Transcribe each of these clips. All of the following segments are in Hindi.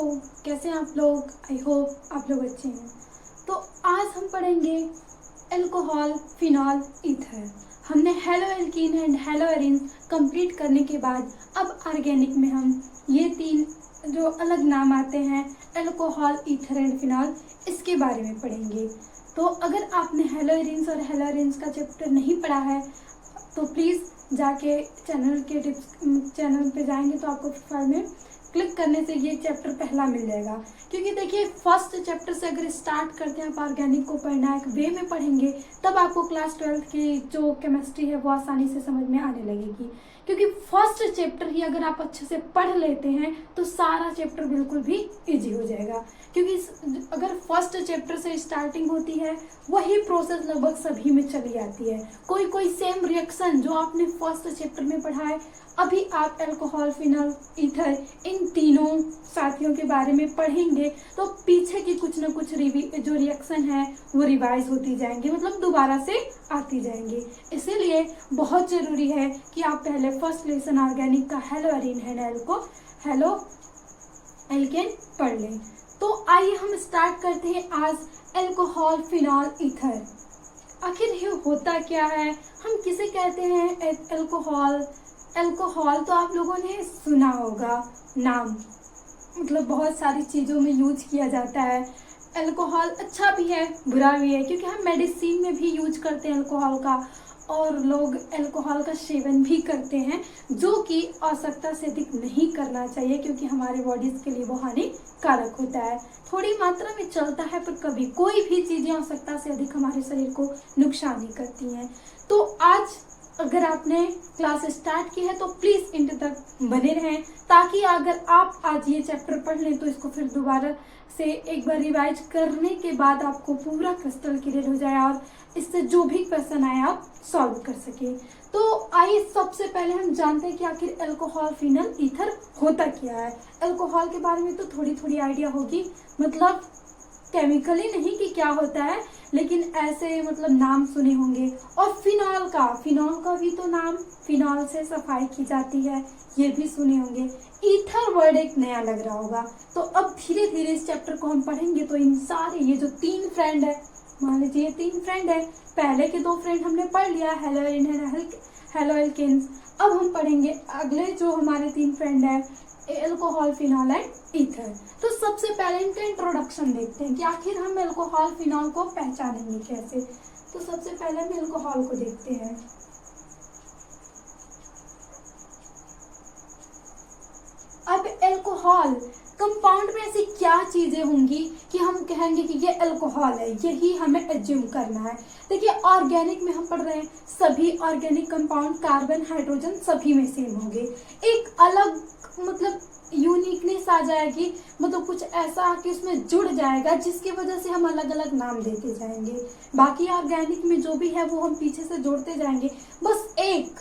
कैसे हैं आप लोग? आई होप आप लोग अच्छे हैं। तो आज हम पढ़ेंगे अल्कोहल, फिनॉल, ईथर। हमने hello alkene and hello Erin complete करने के बाद अब ऑर्गेनिक में हम ये तीन जो अलग नाम आते हैं अल्कोहल, ईथर एंड फिनॉल, इसके बारे में पढ़ेंगे। तो अगर आपने हेलो एरिन्स और हेलो एरिन्स का चैप्टर नहीं पढ़ा है तो प्लीज़ जाके चैनल पे जाएंगे तो आपको प्रोफाइल में क्लिक करने से ये चैप्टर पहला मिल जाएगा। क्योंकि देखिए फर्स्ट चैप्टर से अगर स्टार्ट करते हैं आप ऑर्गेनिक को पढ़ना एक वे में पढ़ेंगे तब आपको क्लास 12 की जो केमिस्ट्री है वो आसानी से समझ में आने लगेगी। क्योंकि फर्स्ट चैप्टर ही अगर आप अच्छे से पढ़ लेते हैं तो सारा चैप्टर बिल्कुल भी इजी हो जाएगा। क्योंकि अगर फर्स्ट चैप्टर से स्टार्टिंग होती है वही प्रोसेस लगभग सभी में चली आती है। कोई कोई सेम रिएक्शन जो आपने फर्स्ट चैप्टर में पढ़ा है अभी आप अल्कोहल, फिनॉल, ईथर इन तीनों साथियों के बारे में पढ़ेंगे तो पीछे की कुछ ना कुछ जो रिएक्शन है वो रिवाइज होती जाएंगी, मतलब दोबारा से आती जाएंगी। इसीलिए बहुत ज़रूरी है कि आप पहले फर्स्ट लेसन ऑर्गेनिक का हेलो एरिन हेलो एल्केन पढ़ लें। तो आइए हम स्टार्ट करते हैं आज अल्कोहल, फिनॉल, ईथर। आखिर ये होता क्या है, हम किसे कहते हैं अल्कोहल? अल्कोहल तो आप लोगों ने सुना होगा नाम, मतलब बहुत सारी चीज़ों में यूज किया जाता है। अल्कोहल अच्छा भी है बुरा भी है, क्योंकि हम मेडिसिन में भी यूज करते हैं अल्कोहल का, और लोग अल्कोहल का सेवन भी करते हैं जो कि आवश्यकता से अधिक नहीं करना चाहिए क्योंकि हमारे बॉडीज़ के लिए वो हानिकारक होता है। थोड़ी मात्रा में चलता है पर कभी कोई भी चीज़ें आवश्यकता से अधिक हमारे शरीर को नुकसान ही करती हैं। तो आज अगर आपने क्लास स्टार्ट की है तो प्लीज़ एंड तक बने रहें ताकि अगर आप आज ये चैप्टर पढ़ लें तो इसको फिर दोबारा से एक बार रिवाइज करने के बाद आपको पूरा क्रिस्टल क्लियर हो जाए और इससे जो भी क्वेश्चन आए आप सॉल्व कर सकें। तो आइए सबसे पहले हम जानते हैं कि आखिर अल्कोहल, फिनॉल, ईथर होता क्या है। अल्कोहल के बारे में तो थोड़ी थोड़ी आइडिया होगी, मतलब केमिकली नहीं कि क्या होता है, लेकिन ऐसे मतलब नाम सुने होंगे। और फिनॉल का भी तो नाम, फिनॉल से सफाई की जाती है, ये भी सुने होंगे। ईथर वर्ड एक नया लग रहा होगा। तो अब धीरे धीरे इस चैप्टर को हम पढ़ेंगे तो इन सारे ये जो तीन फ्रेंड है, मान लीजिए ये तीन फ्रेंड है, पहले के दो फ्रेंड हमने पढ़ लिया, हेलो एरिन, हेलो एल्केन्स। अब हम पढ़ेंगे अगले जो हमारे तीन फ्रेंड है अल्कोहल, फिनॉल एंड ईथर। तो सबसे पहले इनका इंट्रोडक्शन देखते हैं कि आखिर हम अल्कोहल, फिनॉल को पहचानेंगे कैसे। तो सबसे पहले हम अल्कोहल को देखते हैं। अब अल्कोहल कंपाउंड में ऐसी क्या चीजें होंगी कि हम कहेंगे कि ये अल्कोहल है, यही हमें एज्यूम करना है। देखिए ऑर्गेनिक में हम पढ़ रहे हैं, सभी ऑर्गेनिक कंपाउंड कार्बन, हाइड्रोजन सभी में सेम होंगे। एक अलग मतलब यूनिकनेस आ जाएगी, मतलब कुछ ऐसा कि उसमें जुड़ जाएगा जिसकी वजह से हम अलग अलग नाम देते जाएंगे। बाकी ऑर्गेनिक में जो भी है वो हम पीछे से जोड़ते जाएंगे। बस एक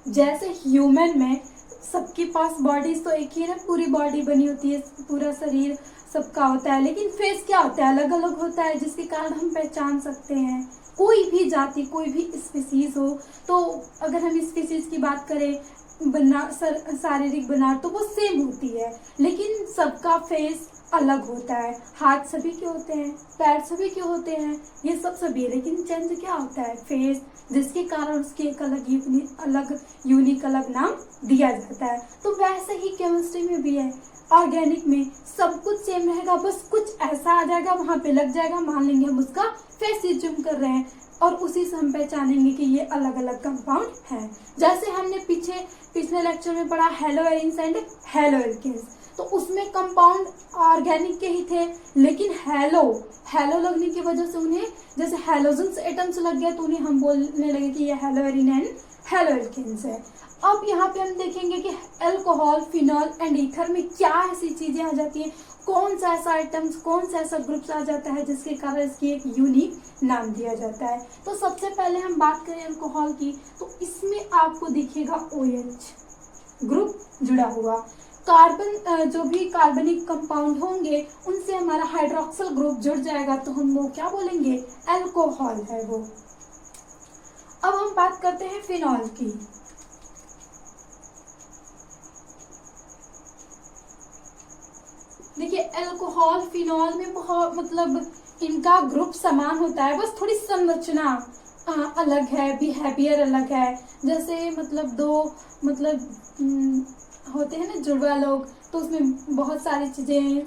जैसे ह्यूमन में सबके पास बॉडीज तो एक ही है ना, पूरी बॉडी बनी होती है, पूरा शरीर सबका होता है, लेकिन फेस क्या होता है, अलग अलग होता है, जिसके कारण हम पहचान सकते हैं। कोई भी जाति, कोई भी स्पीसीज हो, तो अगर हम स्पीसीज की बात करें शारीरिक बनावट तो वो सेम होती है, लेकिन सबका फेस अलग होता है। हाथ सभी के होते हैं, पैर सभी के होते हैं, ये सब सभी, लेकिन चेंज क्या होता है, फेस, जिसके कारण उसके एक अलग यूनिक अलग नाम दिया जाता है। तो वैसे ही केमिस्ट्री में भी है, ऑर्गेनिक में सब कुछ सेम रहेगा, बस कुछ ऐसा आ जाएगा वहां पे लग जाएगा, मान लेंगे हम उसका फेस एज्यूम कर रहे हैं और उसी से हम पहचानेंगे कि ये अलग अलग कंपाउंड है। जैसे हमने पिछले लेक्चर में पढ़ा haloarenes and haloalkanes, तो उसमें कंपाउंड ऑर्गेनिक के ही थे, लेकिन हेलो लगने की वजह से उन्हें जैसे हेलोजन्स एटम्स लग गया तो उन्हें हम बोलने लगे कि ये haloarene and haloalkanes है। अब यहाँ पे हम देखेंगे कि अल्कोहल, फिनॉल एंड ईथर में क्या ऐसी चीजें आ जाती हैं, कौन सा ऐसा आइटम्स, कौन सा ऐसा ग्रुप्स आ जाता है जिसके कारण इसकी एक यूनिक नाम दिया जाता है। तो सबसे पहले हम बात करें अल्कोहल की, तो इसमें आपको दिखेगा OH ग्रुप जुड़ा हुआ। कार्बन जो भी कार्बनिक कंपाउंड होंगे उनसे हमारा हाइड्रोक्सिल ग्रुप जुड़ जाएगा तो हम वो क्या बोलेंगे, अल्कोहल है वो। अब हम बात करते हैं फिनॉल की। देखिए अल्कोहल फिनॉल में बहुत मतलब इनका ग्रुप समान होता है, बस थोड़ी संरचना अलग है, बिहेवियर अलग है। जैसे मतलब दो मतलब होते हैं ना जुड़वा लोग, तो उसमें बहुत सारी चीजें,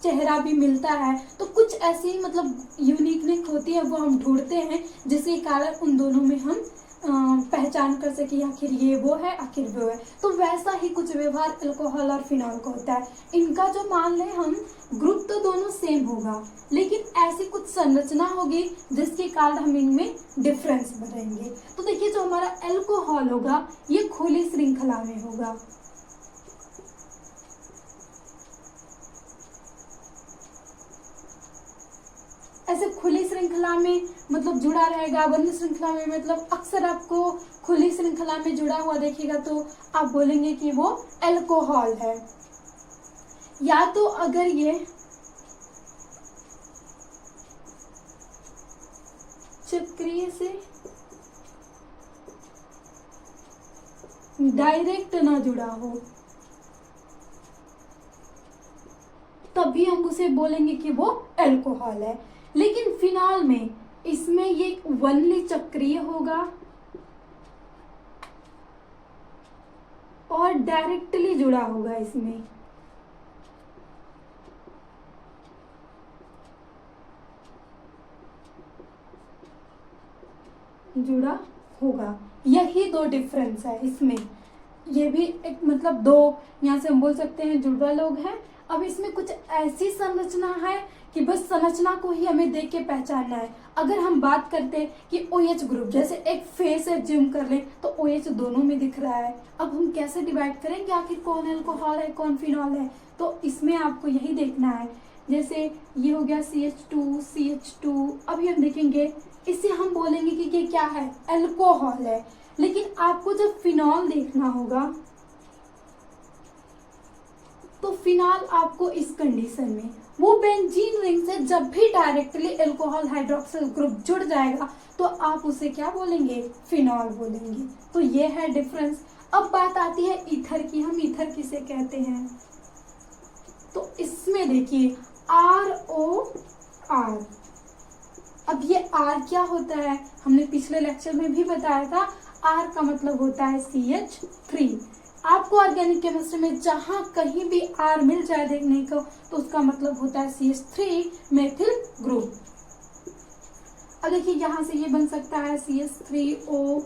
चेहरा भी मिलता है, तो कुछ ऐसी मतलब यूनिकनेस होती है वो हम ढूंढते हैं, जिसके कारण उन दोनों में हम पहचान कर सके आखिर ये वो है, आखिर वो है। तो वैसा ही कुछ व्यवहार अल्कोहल और फिनॉल का होता है। इनका जो मान लें हम, ग्रुप तो दोनों सेम होगा, लेकिन ऐसी कुछ संरचना होगी जिसके कारण हम इनमें डिफरेंस बढ़ेंगे। तो देखिए जो हमारा अल्कोहल होगा ये खुली श्रृंखला में होगा, ऐसे खुली श्रृंखला में मतलब जुड़ा रहेगा। बंद श्रृंखला में मतलब अक्सर आपको खुली श्रृंखला में जुड़ा हुआ देखेगा तो आप बोलेंगे कि वो अल्कोहल है। या तो अगर ये चक्रीय से डायरेक्ट ना जुड़ा हो, तभी हम उसे बोलेंगे कि वो अल्कोहल है। लेकिन फिनॉल में इसमें ये वनली चक्रीय होगा और डायरेक्टली जुड़ा होगा, इसमें जुड़ा होगा। यही दो डिफरेंस है इसमें। ये भी एक मतलब दो, यहाँ से हम बोल सकते हैं जुड़वा लोग हैं। अब इसमें कुछ ऐसी संरचना है कि बस संरचना को ही हमें देख के पहचानना है। अगर हम बात करते हैं कि OH ग्रुप, जैसे एक फेस है, जिम कर लें तो OH दोनों में दिख रहा है। अब हम कैसे डिवाइड करेंगे आखिर कौन अल्कोहल है कौन फिनॉल है? तो इसमें आपको यही देखना है। जैसे ये हो गया CH2, अभी हम देखेंगे इससे हम बोलेंगे कि ये क्या है, अल्कोहल है। लेकिन आपको जब फिनॉल देखना होगा तो फिनॉल आपको इस कंडीशन में, वो बेंजीन रिंग से जब भी डायरेक्टली अल्कोहल हाइड्रोक्सिल ग्रुप जुड़ जाएगा तो आप उसे क्या बोलेंगे, फिनॉल बोलेंगे। तो ये है डिफरेंस। अब बात आती है ईथर की। हम ईथर किसे कहते हैं? तो इसमें देखिए ROR। अब ये R क्या होता है? हमने पिछले लेक्चर में भी बताया था। R का मतलब होता है CH3। आपको ऑर्गेनिक केमिस्ट्री में जहां कहीं भी R मिल जाए देखने को तो उसका मतलब होता है CH3 मेथिल ग्रुप। अब देखिए यहां से ये बन सकता है CH3O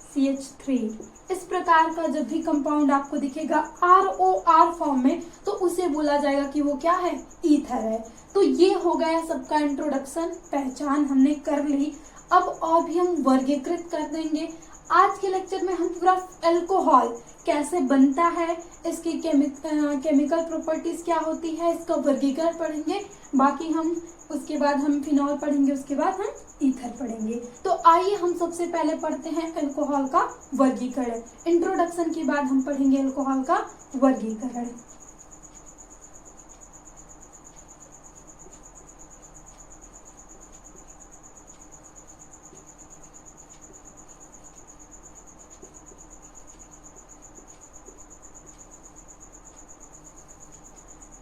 CH3। इस प्रकार का जब भी कंपाउंड आपको दिखेगा ROR फॉर्म में तो उसे बोला जाएगा कि वो क्या है, ईथर है। तो ये हो गया सबका इंट्रोडक्शन, पहचान हमने कर ली। अब और भी हम वर्गीकृत कर देंगे। आज के लेक्चर में हम पूरा अल्कोहल कैसे बनता है, इसकी केमिकल प्रॉपर्टीज क्या होती है, इसका वर्गीकरण पढ़ेंगे। बाकी हम उसके बाद हम फिनॉल पढ़ेंगे, उसके बाद हम ईथर पढ़ेंगे। तो आइए हम सबसे पहले पढ़ते हैं अल्कोहल का वर्गीकरण। इंट्रोडक्शन के बाद हम पढ़ेंगे अल्कोहल का वर्गीकरण।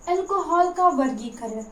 अल्कोहल का वर्गीकरण,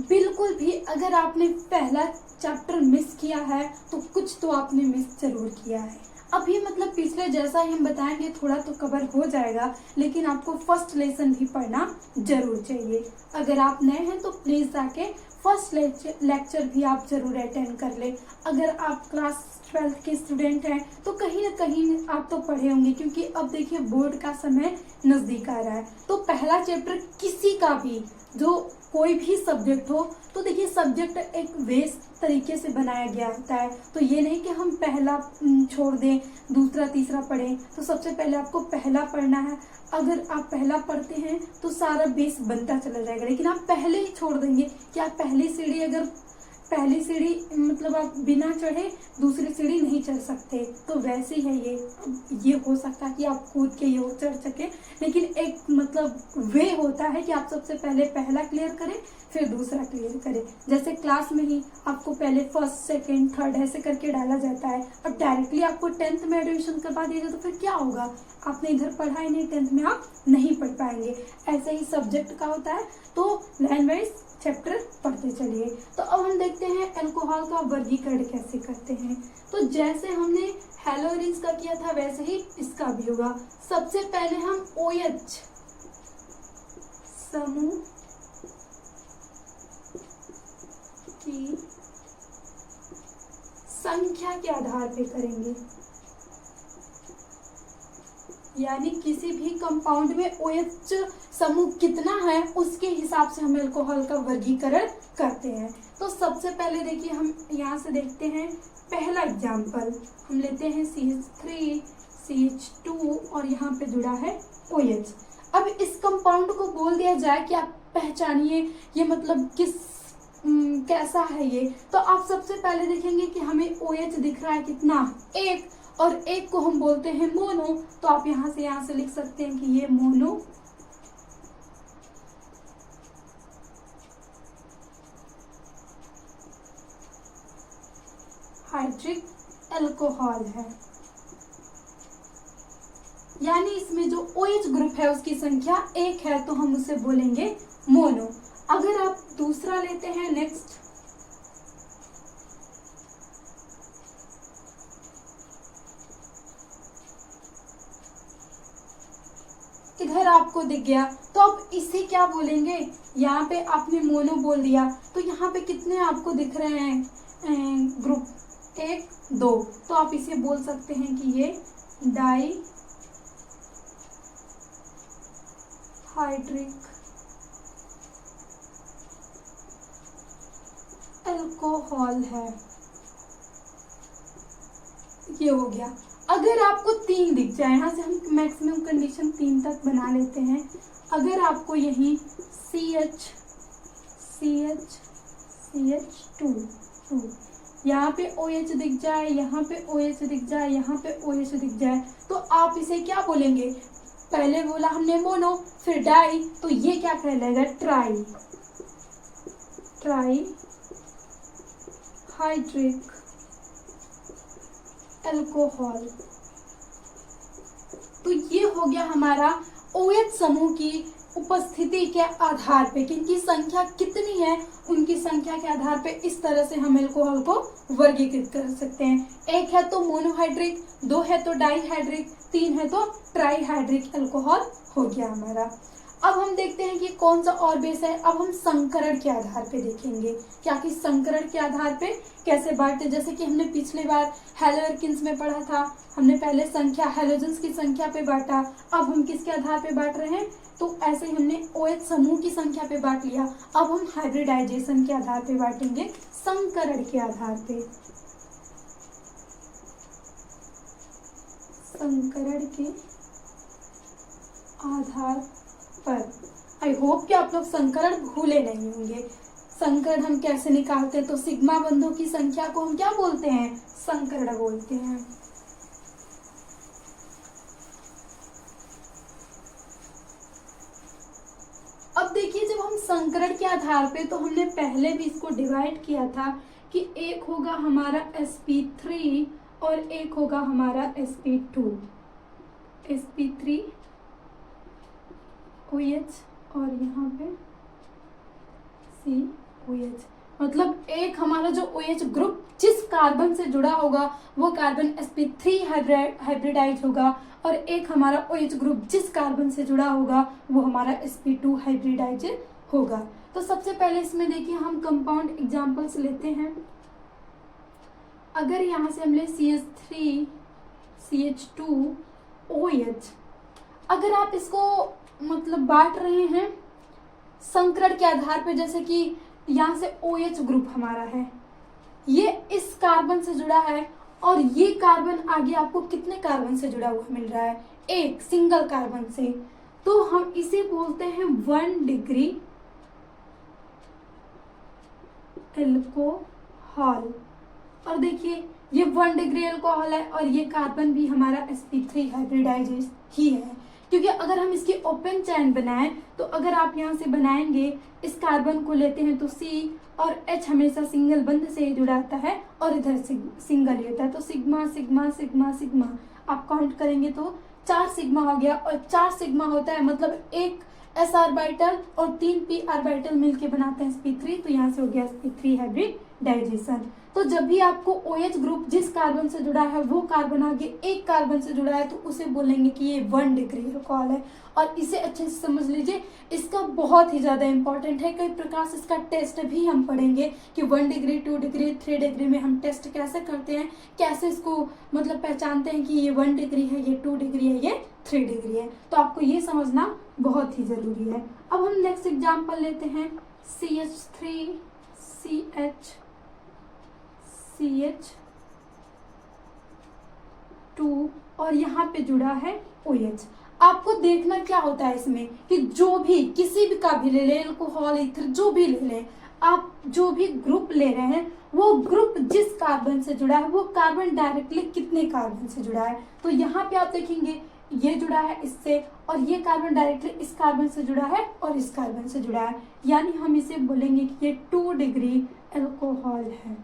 बिल्कुल भी अगर आपने पहला चैप्टर मिस किया है तो कुछ तो आपने मिस जरूर किया है। अभी मतलब पिछले जैसा ही हम बताएंगे थोड़ा तो कवर हो जाएगा, लेकिन आपको फर्स्ट लेसन भी पढ़ना जरूर चाहिए। अगर आप नए हैं तो प्लीज जाके फर्स्ट लेक्चर भी आप जरूर अटेंड कर ले। अगर आप क्लास 12th के स्टूडेंट हैं तो कहीं ना कहीं आप तो पढ़े होंगे, क्योंकि अब देखिए बोर्ड का समय नजदीक आ रहा है। तो पहला चैप्टर किसी का भी, जो कोई भी सब्जेक्ट हो, तो देखिए सब्जेक्ट एक बेस तरीके से बनाया गया होता है। तो ये नहीं कि हम पहला छोड़ दें दूसरा तीसरा पढ़ें। तो सबसे पहले आपको पहला पढ़ना है। अगर आप पहला पढ़ते हैं तो सारा बेस बनता चला जाएगा। लेकिन आप पहले ही छोड़ देंगे कि आप पहली सीढ़ी अगर पहली सीढ़ी मतलब आप बिना चढ़े दूसरी सीढ़ी नहीं चढ़ सकते, तो वैसे ही है ये हो सकता है कि आप कूद के योग चढ़ सके, लेकिन एक मतलब वे होता है कि आप सबसे पहले पहला क्लियर करें फिर दूसरा क्लियर करें। जैसे क्लास में ही आपको पहले फर्स्ट सेकंड थर्ड ऐसे करके डाला जाता है। अब डायरेक्टली आपको 10th में एडमिशन करवा दिया तो फिर क्या होगा, आपने इधर पढ़ा ही नहीं, 10th में आप नहीं पढ़ पाएंगे। ऐसे ही सब्जेक्ट का होता है, तो लाइन वाइज चैप्टर पढ़ते चलिए। तो अब हम देखते हैं अल्कोहल का वर्गीकरण कैसे करते हैं। तो जैसे हमने हेलोइंस का किया था वैसे ही इसका भी होगा। सबसे पहले हम OH समूह की संख्या के आधार पे करेंगे, यानी किसी भी कंपाउंड में OH समूह कितना है उसके हिसाब से हम अल्कोहल का वर्गीकरण करते हैं। तो सबसे पहले देखिए हम यहाँ से देखते हैं पहला एग्जाम्पल, हम लेते हैं CH3 CH2 और यहाँ पे जुड़ा है OH। अब इस कंपाउंड को बोल दिया जाए कि आप पहचानिए ये मतलब कैसा है ये, तो आप सबसे पहले देखेंगे कि हमें OH दिख रहा है कितना, एक, और एक को हम बोलते हैं मोनो। तो आप यहाँ से लिख सकते हैं कि ये मोनो हाइड्रिक अल्कोहल है, यानी इसमें जो OH ग्रुप है उसकी संख्या एक है, तो हम उसे बोलेंगे मोनो। अगर आप दूसरा लेते हैं नेक्स्ट, इधर आपको दिख गया तो आप इसे क्या बोलेंगे, यहाँ पे आपने मोनो बोल दिया तो यहाँ पे कितने आपको दिख रहे हैं ग्रुप, 1 2, तो आप इसे बोल सकते हैं कि ये डाई हाइड्रिक अल्कोहल है, ये हो गया। अगर आपको 3 दिख जाए, यहाँ से हम मैक्सिमम कंडीशन 3 तक बना लेते हैं। अगर आपको यही CH2 यहाँ पे OH दिख जाए, यहाँ पे OH दिख जाए, यहाँ पे OH दिख जाए, तो आप इसे क्या बोलेंगे, पहले बोला हमने मोनो फिर डाई, तो ये क्या कहलाएगा, ट्राई हाइड्रिक अल्कोहल। तो ये हो गया हमारा OH समूह की उपस्थिति के आधार पे कि इनकी संख्या कितनी है, उनकी संख्या के आधार पे इस तरह से हम अल्कोहल को वर्गीकृत कर सकते हैं। 1 है तो मोनोहाइड्रिक, 2 है तो डाईहाइड्रिक, 3 है तो ट्राईहाइड्रिक अल्कोहल हो गया हमारा। अब हम देखते हैं कि कौन सा और बेस है। अब हम संकरण के आधार पे देखेंगे क्या कि संकरण के आधार पे कैसे बांटते, जैसे कि हमने पिछली बार हेलोएल्कीन्स में पढ़ा था, हमने पहले संख्या हेलोजन्स की संख्या पे बांटा, अब हम किसके आधार पे बांट रहे हैं, तो ऐसे ही हमने OH समूह की संख्या पे बांट लिया। अब हम हाइब्रिडाइजेशन के आधार पे बांटेंगे, संकरण के आधार पे, संकरण के आधार पर। आई होप कि आप लोग संकरण भूले नहीं होंगे। संकरण हम कैसे निकालते हैं, तो सिग्मा बंधों की संख्या को हम क्या बोलते हैं, संकरण बोलते हैं। अब देखिए जब हम संकरण के आधार पे, तो हमने पहले भी इसको डिवाइड किया था कि एक होगा हमारा sp3 और एक होगा हमारा sp2, sp3 OH और यहाँ पे COH, मतलब एक हमारा जो OH ग्रुप जिस कार्बन से जुड़ा होगा वो कार्बन sp3 हाइब्रिडाइज होगा, और एक हमारा OH ग्रुप जिस कार्बन से जुड़ा होगा वो हमारा sp2 हाइब्रिडाइज होगा। तो सबसे पहले इसमें देखिए हम कंपाउंड एग्जांपल्स लेते हैं। अगर यहाँ से हम ले CH3 CH2 OH, अगर आप इसको मतलब बांट रहे हैं संकरण के आधार पे, जैसे कि यहाँ से OH ग्रुप हमारा है, ये इस कार्बन से जुड़ा है और ये कार्बन आगे आपको कितने कार्बन से जुड़ा हुआ मिल रहा है, एक सिंगल कार्बन से, तो हम इसे बोलते हैं 1 डिग्री अल्कोहल अल्कोहल। और देखिए ये 1 डिग्री अल्कोहल है और ये कार्बन भी हमारा sp3 हाइब्रिडाइजेज ही है, क्योंकि अगर हम इसकी ओपन चैन बनाएं तो अगर आप यहाँ से बनाएंगे, इस कार्बन को लेते हैं तो C और H हमेशा सिंगल बंध से जुड़ा आता है और इधर सिंगल ही होता है, तो सिग्मा सिग्मा सिग्मा सिग्मा आप काउंट करेंगे तो 4 सिग्मा हो गया। और 4 सिग्मा होता है मतलब एक s ऑर्बिटल और 3 p ऑर्बिटल मिलके बनाते हैं sp3, तो यहाँ से हो गया sp3 हाइब्रिडाइजेशन। तो जब भी आपको OH ग्रुप जिस कार्बन से जुड़ा है वो कार्बन आगे एक कार्बन से जुड़ा है तो उसे बोलेंगे कि ये 1 डिग्री अल्कोहल है। और इसे अच्छे से समझ लीजिए, इसका बहुत ही ज़्यादा इंपॉर्टेंट है, कई प्रकार से इसका टेस्ट भी हम पढ़ेंगे कि 1 डिग्री 2 डिग्री 3 डिग्री में हम टेस्ट कैसे करते हैं, कैसे इसको मतलब पहचानते हैं कि ये 1 डिग्री है, ये 2 डिग्री है, ये 3 डिग्री है। तो आपको ये समझना बहुत ही ज़रूरी है। अब हम नेक्स्ट एग्जाम्पल लेते हैं CH3 CH2 और यहाँ पे जुड़ा है OH। आपको देखना क्या होता है इसमें कि जो भी किसी भी का भी ले लें, अल्कोहल ईथर जो भी ले लें, आप जो भी ग्रुप ले रहे हैं वो ग्रुप जिस कार्बन से जुड़ा है वो कार्बन डायरेक्टली कितने कार्बन से जुड़ा है। तो यहाँ पे आप देखेंगे ये जुड़ा है इससे और ये कार्बन डायरेक्टली इस कार्बन से जुड़ा है और इस कार्बन से जुड़ा है, यानी हम इसे बोलेंगे कि ये 2 डिग्री अल्कोहल है।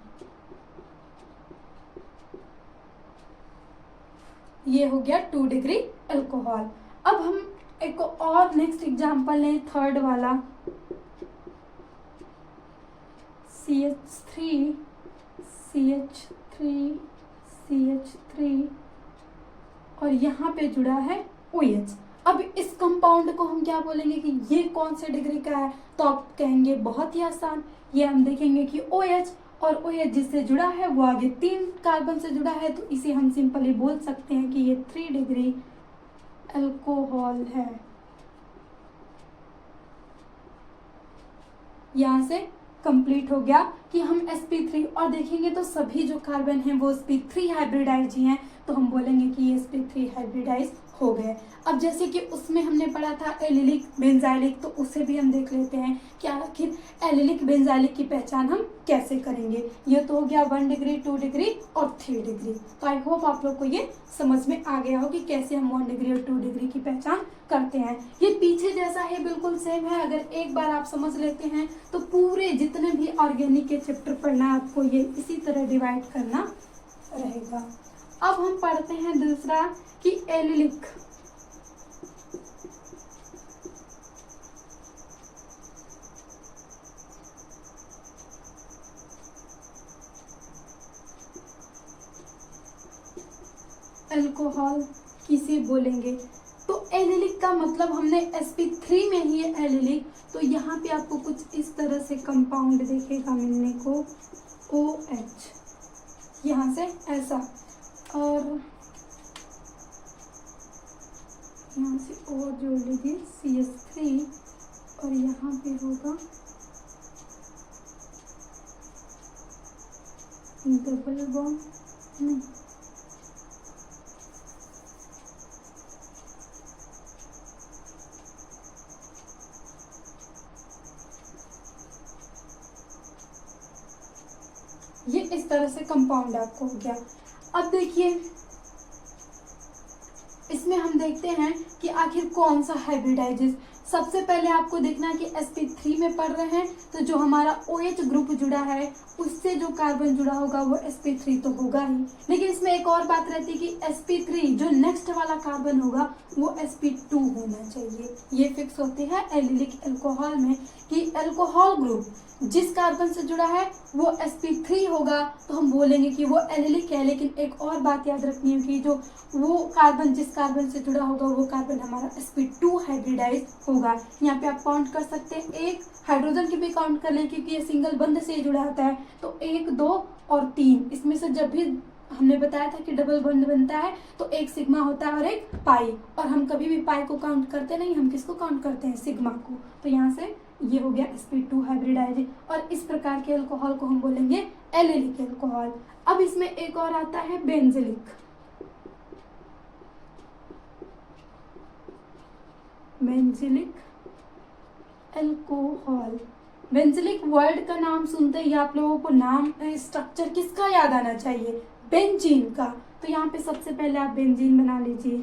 ये हो गया 2 डिग्री अल्कोहल। अब हम एक और नेक्स्ट एग्जांपल लें, थर्ड वाला CH3 और यहाँ पे जुड़ा है OH। अब इस कंपाउंड को हम क्या बोलेंगे कि ये कौन से डिग्री का है, तो आप कहेंगे बहुत ही आसान, ये हम देखेंगे कि OH और OH जिससे जुड़ा है वो आगे 3 कार्बन से जुड़ा है, तो इसे हम सिंपली बोल सकते हैं कि ये 3 डिग्री अल्कोहल है। यहाँ से कंप्लीट हो गया कि हम sp3 और देखेंगे तो सभी जो कार्बन हैं वो sp3 हाइब्रिडाइज ही हैं, तो हम बोलेंगे कि ये sp3 हाइब्रिडाइज हो गए। अब जैसे कि उसमें हमने पढ़ा था एलिलिक बेंजाइलिक, तो उसे भी हम देख लेते हैं कि आखिर एलिलिक बेंजाइलिक की पहचान हम कैसे करेंगे। ये तो हो गया 1 डिग्री 2 डिग्री और 3 डिग्री। तो आई होप आप लोग को ये समझ में आ गया हो कि कैसे हम 1 डिग्री और 2 डिग्री की पहचान करते हैं। ये पीछे जैसा है, बिल्कुल सेम है। अगर एक बार आप समझ लेते हैं तो पूरे जितने भी ऑर्गेनिक के चैप्टर पढ़ना है आपको ये इसी तरह डिवाइड करना रहेगा। अब हम पढ़ते हैं दूसरा कि एलिलिक। अल्कोहल किसे बोलेंगे, तो एलिलिक का मतलब हमने sp3 में ही है एलिलिक, तो यहाँ पे आपको कुछ इस तरह से कंपाउंड देखेगा मिलने को OH, यहाँ से ऐसा, और यहाँ से और जोड़ लीजिए CH3 और यहाँ पे होगा डबल बॉन्ड, नहीं ये इस तरह से कंपाउंड आपको हो गया। अब देखिए इसमें हम देखते हैं कि आखिर कौन सा हाइब्रिडाइजेस। सबसे पहले आपको देखना है कि sp3 में पढ़ रहे हैं तो जो हमारा OH ग्रुप जुड़ा है उससे जो कार्बन जुड़ा होगा वो sp3 तो होगा ही, लेकिन इसमें एक और बात रहती है कि sp3 जो नेक्स्ट वाला कार्बन होगा वो sp2 होना चाहिए। ये फिक्स होती है एलिलिक अल्कोहल में कि अल्कोहल ग्रुप जिस कार्बन से जुड़ा है वो sp3 होगा, तो हम बोलेंगे कि वो एलिलिक है। लेकिन एक और बात याद रखनी है कि जो वो कार्बन जिस कार्बन से जुड़ा होगा वो कार्बन हमारा sp2 हाइब्रिडाइज होगा। यहाँ पे आप काउंट कर सकते हैं, एक हाइड्रोजन की भी काउंट कर लें क्योंकि ये सिंगल बंध से जुड़ा होता है, तो 1 2 और 3 इसमें से जब भी हमने बताया था कि डबल बंध बनता है तो एक सिग्मा होता है और एक पाई, और हम कभी भी पाई को काउंट करते नहीं, हम किसको काउंट करते हैं, सिग्मा को। तो यहाँ से ये हो गया sp2 हाइब्रिडाइज, और इस प्रकार के अल्कोहल को हम बोलेंगे एलिलिक अल्कोहल। अब इसमें एक और आता है benzylic. Benzylic alcohol benzylic word का नाम सुनते ही आप लोगों को नाम स्ट्रक्चर किसका याद आना चाहिए? बेंजीन का। तो यहाँ पे सबसे पहले आप बेंजीन बना लीजिए।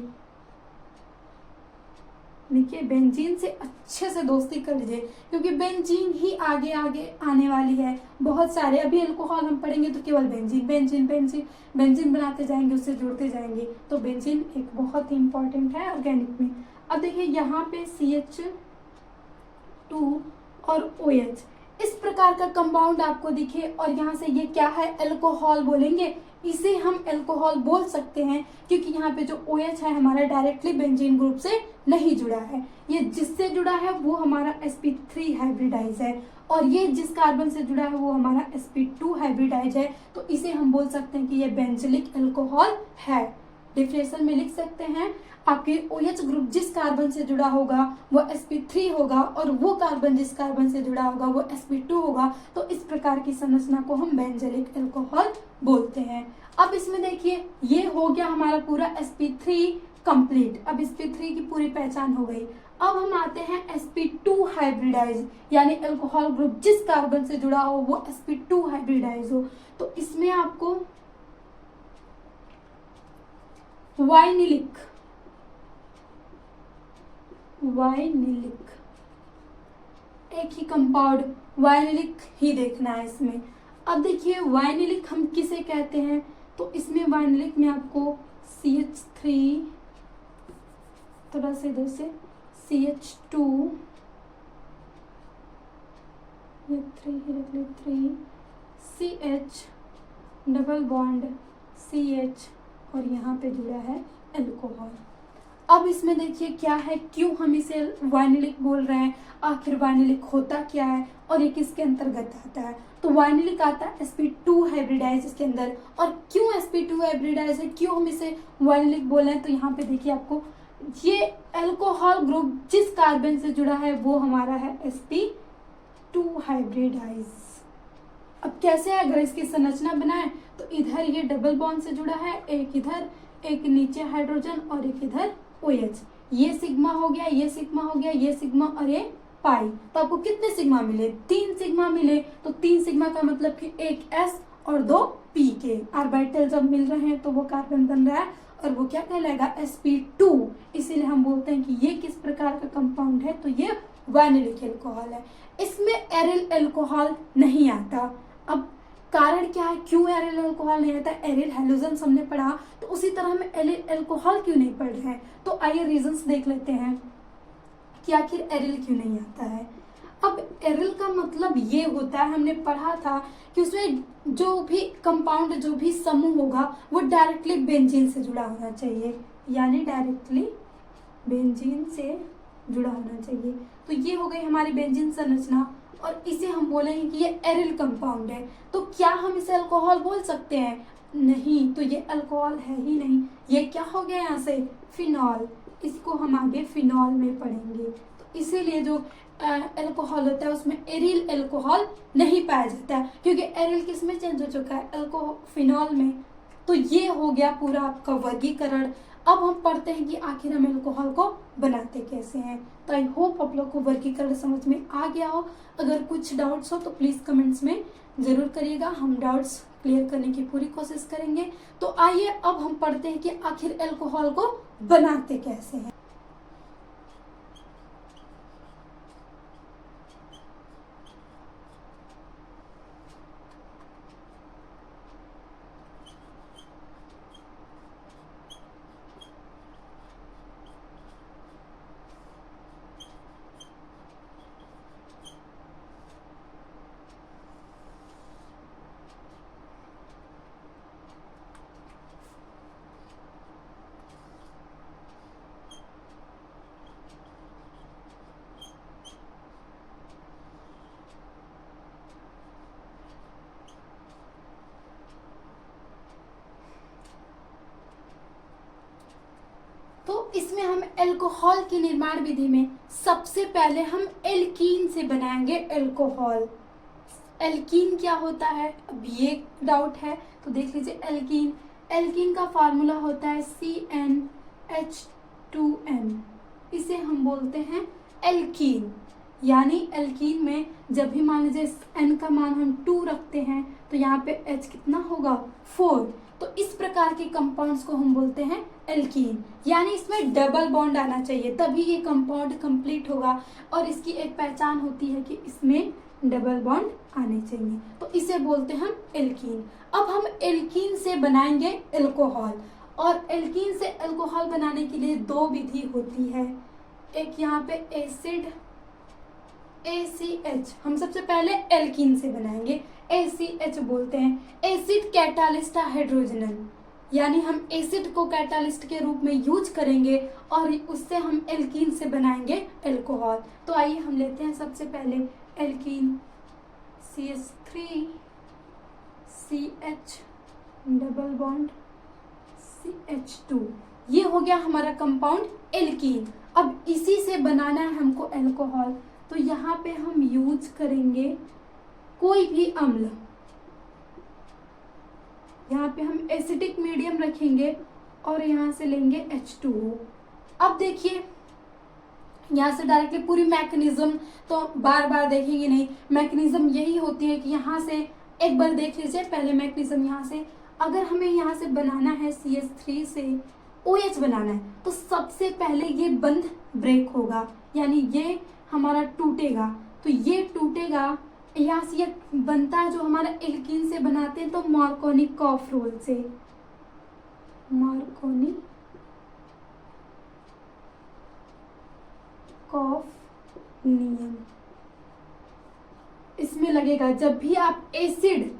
देखिए बेंजीन से अच्छे से दोस्ती कर लीजिए, क्योंकि बेंजीन ही आगे आगे आने वाली है। बहुत सारे अभी अल्कोहल हम पढ़ेंगे तो केवल बेंजीन बेंजीन बेंजीन बेंजीन बनाते जाएंगे, उससे जुड़ते जाएंगे। तो बेंजीन एक बहुत ही इंपॉर्टेंट है ऑर्गेनिक में। अब देखिए यहाँ पे CH2 और OH इस प्रकार का कंपाउंड आपको दिखे और यहाँ से ये क्या है? अल्कोहल बोलेंगे। इसे हम अल्कोहल बोल सकते हैं क्योंकि यहाँ पे जो OH है हमारा डायरेक्टली बेंजीन ग्रुप से नहीं जुड़ा है। ये जिससे जुड़ा है वो हमारा sp3 हाइब्रिडाइज है, और ये जिस कार्बन से जुड़ा है वो हमारा sp2 हाइब्रिडाइज है। तो इसे हम बोल सकते हैं कि ये बेंजिलिक अल्कोहल है। डिफिनेशन में लिख सकते हैं, आपके OH ग्रुप जिस कार्बन से जुड़ा होगा वो sp3 होगा, और वो कार्बन जिस कार्बन से जुड़ा होगा वो sp2 होगा। तो इस प्रकार की संरचना को हम बेंजिलिक अल्कोहल बोलते हैं। अब इसमें देखिए ये हो गया हमारा पूरा sp3 कंप्लीट। अब sp3 की पूरी पहचान हो गई। अब हम आते हैं sp2 हाइब्रिडाइज, यानी अल्कोहल ग्रुप जिस कार्बन से जुड़ा हो वो sp2 हाइब्रिडाइज हो। तो इसमें आपको वाइनिलिक एक ही कंपाउंड वाइनिलिक ही देखना है इसमें। अब देखिए वाइनिलिक हम किसे कहते हैं? तो इसमें वाइनिलिक में आपको CH3 थोड़ा से इधर से CH2 ये 3 ही रख ले 3 CH डबल बॉन्ड CH और यहाँ पे जुड़ा है अल्कोहल। अब इसमें देखिए क्या है, क्यों हम इसे वाइनिलिक बोल रहे हैं, आखिर वाइनिलिक होता क्या है और ये किसके अंतर्गत आता है? तो वाइनिलिक आता है sp2 हाइब्रिडाइज इसके अंदर। और क्यों sp2 हाइब्रिडाइज है, क्यों हम इसे वाइनिलिक बोल रहे हैं? तो यहाँ पे देखिए आपको ये अल्कोहल ग्रुप जिस कार्बन से जुड़ा है वो हमारा है sp2 हाइब्रिडाइज। अब कैसे अगर इसकी संरचना बनाए तो इधर ये डबल बॉन्ड से जुड़ा है, एक इधर, एक नीचे हाइड्रोजन और एक इधर OH। ये सिग्मा हो गया, ये सिग्मा हो गया, ये सिग्मा और ये पाई। तो आपको कितने सिग्मा मिले? 3 सिग्मा मिले। तो 3 सिग्मा का मतलब कि एक S और 2 P के ऑर्बिटल जब मिल रहे हैं तो वो कार्बन बन रहा है और वो क्या कहलाएगा? sp2। इसीलिए हम बोलते हैं कि ये किस प्रकार का कंपाउंड है? तो ये वाइनिलिक अल्कोहल है। इसमें एरिल अल्कोहल नहीं आता। अब कारण क्या है, क्यों एरिल अल्कोहल नहीं आता? एरिल हैलोजन हमने पढ़ा, तो उसी तरह हम एरिल अल्कोहल क्यों नहीं पढ़ रहे हैं? तो आइए रीजंस देख लेते हैं कि आखिर एरिल क्यों नहीं आता है। अब एरिल का मतलब ये होता है, हमने पढ़ा था कि उसमें जो भी कंपाउंड, जो भी समूह होगा वो डायरेक्टली बेंजीन से जुड़ा होना चाहिए, यानी डायरेक्टली बेंजीन से जुड़ा होना चाहिए। तो ये हो गई हमारी बेंजीन संरचना, और इसे हम बोलेंगे कि ये एरिल कंपाउंड है। तो क्या हम इसे अल्कोहल बोल सकते हैं? नहीं, तो ये अल्कोहल है ही नहीं। ये क्या हो गया यहाँ से? फिनॉल। इसको हम आगे फिनॉल में पढ़ेंगे। तो इसीलिए जो अल्कोहल होता है उसमें एरिल अल्कोहल नहीं पाया जाता है, क्योंकि एरिल किस में चेंज हो चुका है? अल्कोहल फिनॉल में। तो ये हो गया पूरा आपका वर्गीकरण। अब हम पढ़ते हैं कि आखिर हम अल्कोहल को बनाते कैसे हैं। तो आई होप आप लोग को वर्गीकरण समझ में आ गया हो। अगर कुछ डाउट्स हो तो प्लीज़ कमेंट्स में ज़रूर करिएगा, हम डाउट्स क्लियर करने की पूरी कोशिश करेंगे। तो आइए अब हम पढ़ते हैं कि आखिर अल्कोहल को बनाते कैसे हैं। इसमें हम अल्कोहल की निर्माण विधि में सबसे पहले हम एल्कीन से बनाएंगे अल्कोहल। एल्कीन क्या होता है, अब ये डाउट है तो देख लीजिए। एल्कीन, एल्कीन का फार्मूला होता है CnH2n। इसे हम बोलते हैं एल्कीन, यानी एल्कीन में जब भी मान लीजिए n का मान हम 2 रखते हैं तो यहाँ पे H कितना होगा 4। तो इस प्रकार के कंपाउंड्स को हम बोलते हैं एल्कीन। यानी इसमें डबल बॉन्ड आना चाहिए तभी ये कंपाउंड कंप्लीट होगा, और इसकी एक पहचान होती है कि इसमें डबल बॉन्ड आने चाहिए, तो इसे बोलते हैं हम एल्कीन। अब हम एल्कीन से बनाएंगे एल्कोहल, और एल्कीन से एल्कोहल बनाने के लिए 2 विधि होती है। एक यहाँ पे एसिड ACH, हम सबसे पहले एल्कीन से बनाएंगे, ACH बोलते हैं, एसिड कैटालिस्ट हाइड्रोजनल। यानी हम एसिड को कैटालिस्ट के रूप में यूज करेंगे और उससे हम एल्कीन से बनाएंगे एल्कोहल। तो आइए हम लेते हैं सबसे पहले alkene, CH3 CH double bond CH2, ये हो गया हमारा कंपाउंड एल्कीन। अब इसी से बनाना है हमको एल्कोहल, तो यहाँ पे हम यूज करेंगे कोई भी अम्ल। यहाँ पे हम एसिडिक मीडियम रखेंगे और यहाँ से लेंगे H2O। अब देखिए यहाँ से डायरेक्टली पूरी मैकेनिज्म तो बार बार देखेंगे नहीं, मैकेनिज्म यही होती है कि यहाँ से एक बार देख लीजिए पहले मैकेनिज्म। यहाँ से अगर हमें यहाँ से बनाना है CH3 से OH बनाना है तो सबसे पहले ये बंध ब्रेक होगा, यानी ये हमारा टूटेगा। तो ये टूटेगा, यहाँ से ये बनता है जो हमारा एल्कीन से बनाते हैं तो मार्कोनी-कॉफ रूल से, मार्कोनी-कॉफ नियम इसमें लगेगा। जब भी आप एसिड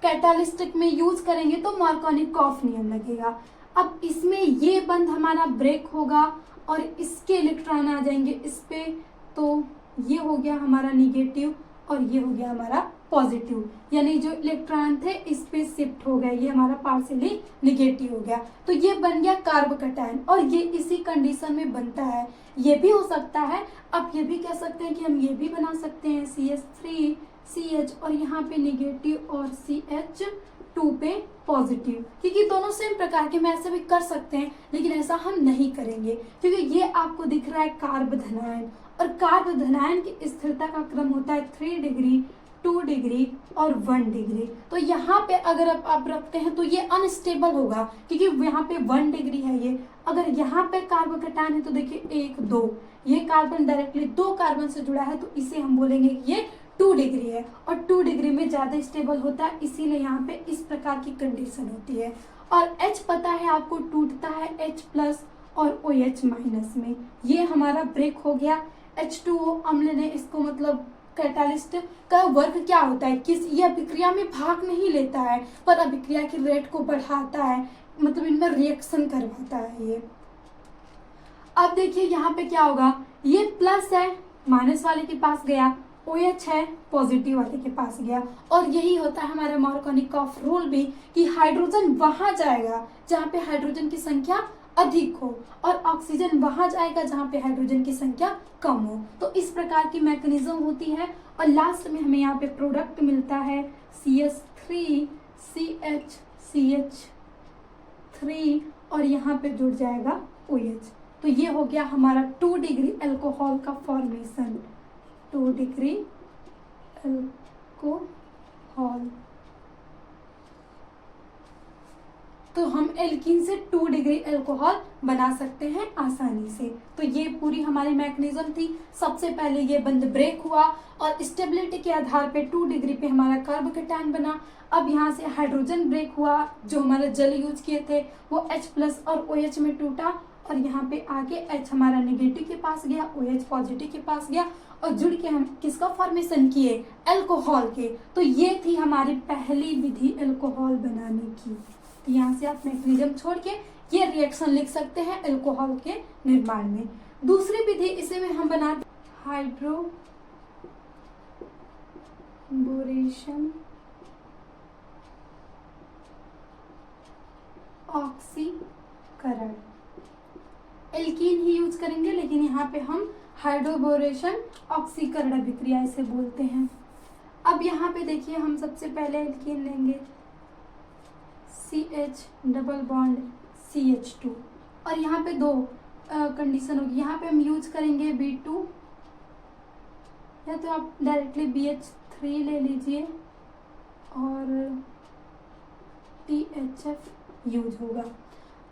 कैटालिस्टिक में यूज करेंगे तो मार्कोनी-कॉफ नियम लगेगा। अब इसमें ये बंध हमारा ब्रेक होगा और इसके इलेक्ट्रॉन आ जाएंगे इस पे, तो ये हो गया हमारा निगेटिव और ये हो गया हमारा पॉजिटिव, यानी जो इलेक्ट्रॉन थे इस पे शिफ्ट हो गया, ये हमारा पार्शियली निगेटिव हो गया। तो ये बन गया कार्बोकैटायन और ये इसी कंडीशन में बनता है। ये भी हो सकता है, अब ये भी कह सकते हैं कि हम ये भी बना सकते हैं CH3 CH और यहाँ पे निगेटिव और CH2 पे पॉजिटिव, क्योंकि दोनों सेम प्रकार के मैं ऐसे भी कर सकते हैं, लेकिन ऐसा हम नहीं करेंगे क्योंकि ये आपको दिख रहा है कार्बोधनायन, और कार्बोधनायन की स्थिरता का क्रम होता है 3 डिग्री 2 डिग्री और 1 डिग्री। तो यहाँ पे अगर आप रखते हैं तो ये अनस्टेबल होगा क्योंकि यहाँ पे 1 डिग्री है ये। अगर यहाँ पे कार्बोकैटायन है तो देखिए 1 2, ये कार्बन डायरेक्टली 2 कार्बन से जुड़ा है तो इसे हम बोलेंगे कि ये 2 डिग्री है, और 2 डिग्री में ज़्यादा स्टेबल होता है, इसीलिए यहाँ पे इस प्रकार की कंडीशन होती है। और H पता है आपको टूटता है H+ और OH- में, ये हमारा ब्रेक हो गया। H2O अम्ल ने इसको मतलब कैटालिस्ट का वर्क क्या होता है, किस ये अभिक्रिया में भाग नहीं लेता है पर अभिक्रिया की रेट को बढ़ाता है, मतलब इनमें रिएक्शन करवाता है ये। अब देखिए यहाँ पे क्या होगा, ये प्लस है माइनस वाले के पास गया, OH है पॉजिटिव वाले के पास गया, और यही होता है हमारा मार्कोनी-कॉफ रूल भी कि हाइड्रोजन वहां जाएगा जहाँ पे हाइड्रोजन की संख्या अधिक हो और ऑक्सीजन वहां जाएगा जहाँ पे हाइड्रोजन की संख्या कम हो। तो इस प्रकार की मैकेनिज्म होती है और लास्ट में हमें यहाँ पे प्रोडक्ट मिलता है CH3 CH CH3 और यहाँ पे जुड़ जाएगा OH। तो ये हो गया हमारा 2 डिग्री अल्कोहल का फॉर्मेशन, 2 डिग्री अल्कोहल। तो हम एल्कीन से 2 डिग्री अल्कोहल बना सकते हैं आसानी से। तो ये पूरी हमारी मैकेनिज्म थी। सबसे पहले ये बंध ब्रेक हुआ और स्टेबिलिटी के आधार पे 2 डिग्री पे हमारा कार्बोकैटायन बना। अब यहाँ से हाइड्रोजन ब्रेक हुआ, जो हमारे जल यूज किए थे वो H+ और OH में टूटा, और यहाँ पे आगे H हमारा नेगेटिव के पास गया, OH पॉजिटिव के पास गया, और जुड़ के हम किसका फॉर्मेशन किए, अल्कोहल के। तो ये थी हमारी पहली विधि अल्कोहल बनाने की। तो यहाँ से आप मैकेनिज्म छोड़ के ये रिएक्शन लिख सकते हैं अल्कोहल के निर्माण में। दूसरी विधि इसे में हम बनाते हाइड्रोबोरेशन ऑक्सीकरण। एल्कीन ही यूज करेंगे, लेकिन यहाँ पे हम हाइड्रोबोरेशन ऑक्सीकरण अभिक्रिया इसे बोलते हैं। अब यहाँ पे देखिए हम सबसे पहले एल्कीन लेंगे CH डबल बॉन्ड CH2, और यहाँ पे 2 कंडीशन होगी। यहाँ पे हम यूज करेंगे B2 या तो आप डायरेक्टली BH3 ले लीजिए और THF यूज होगा।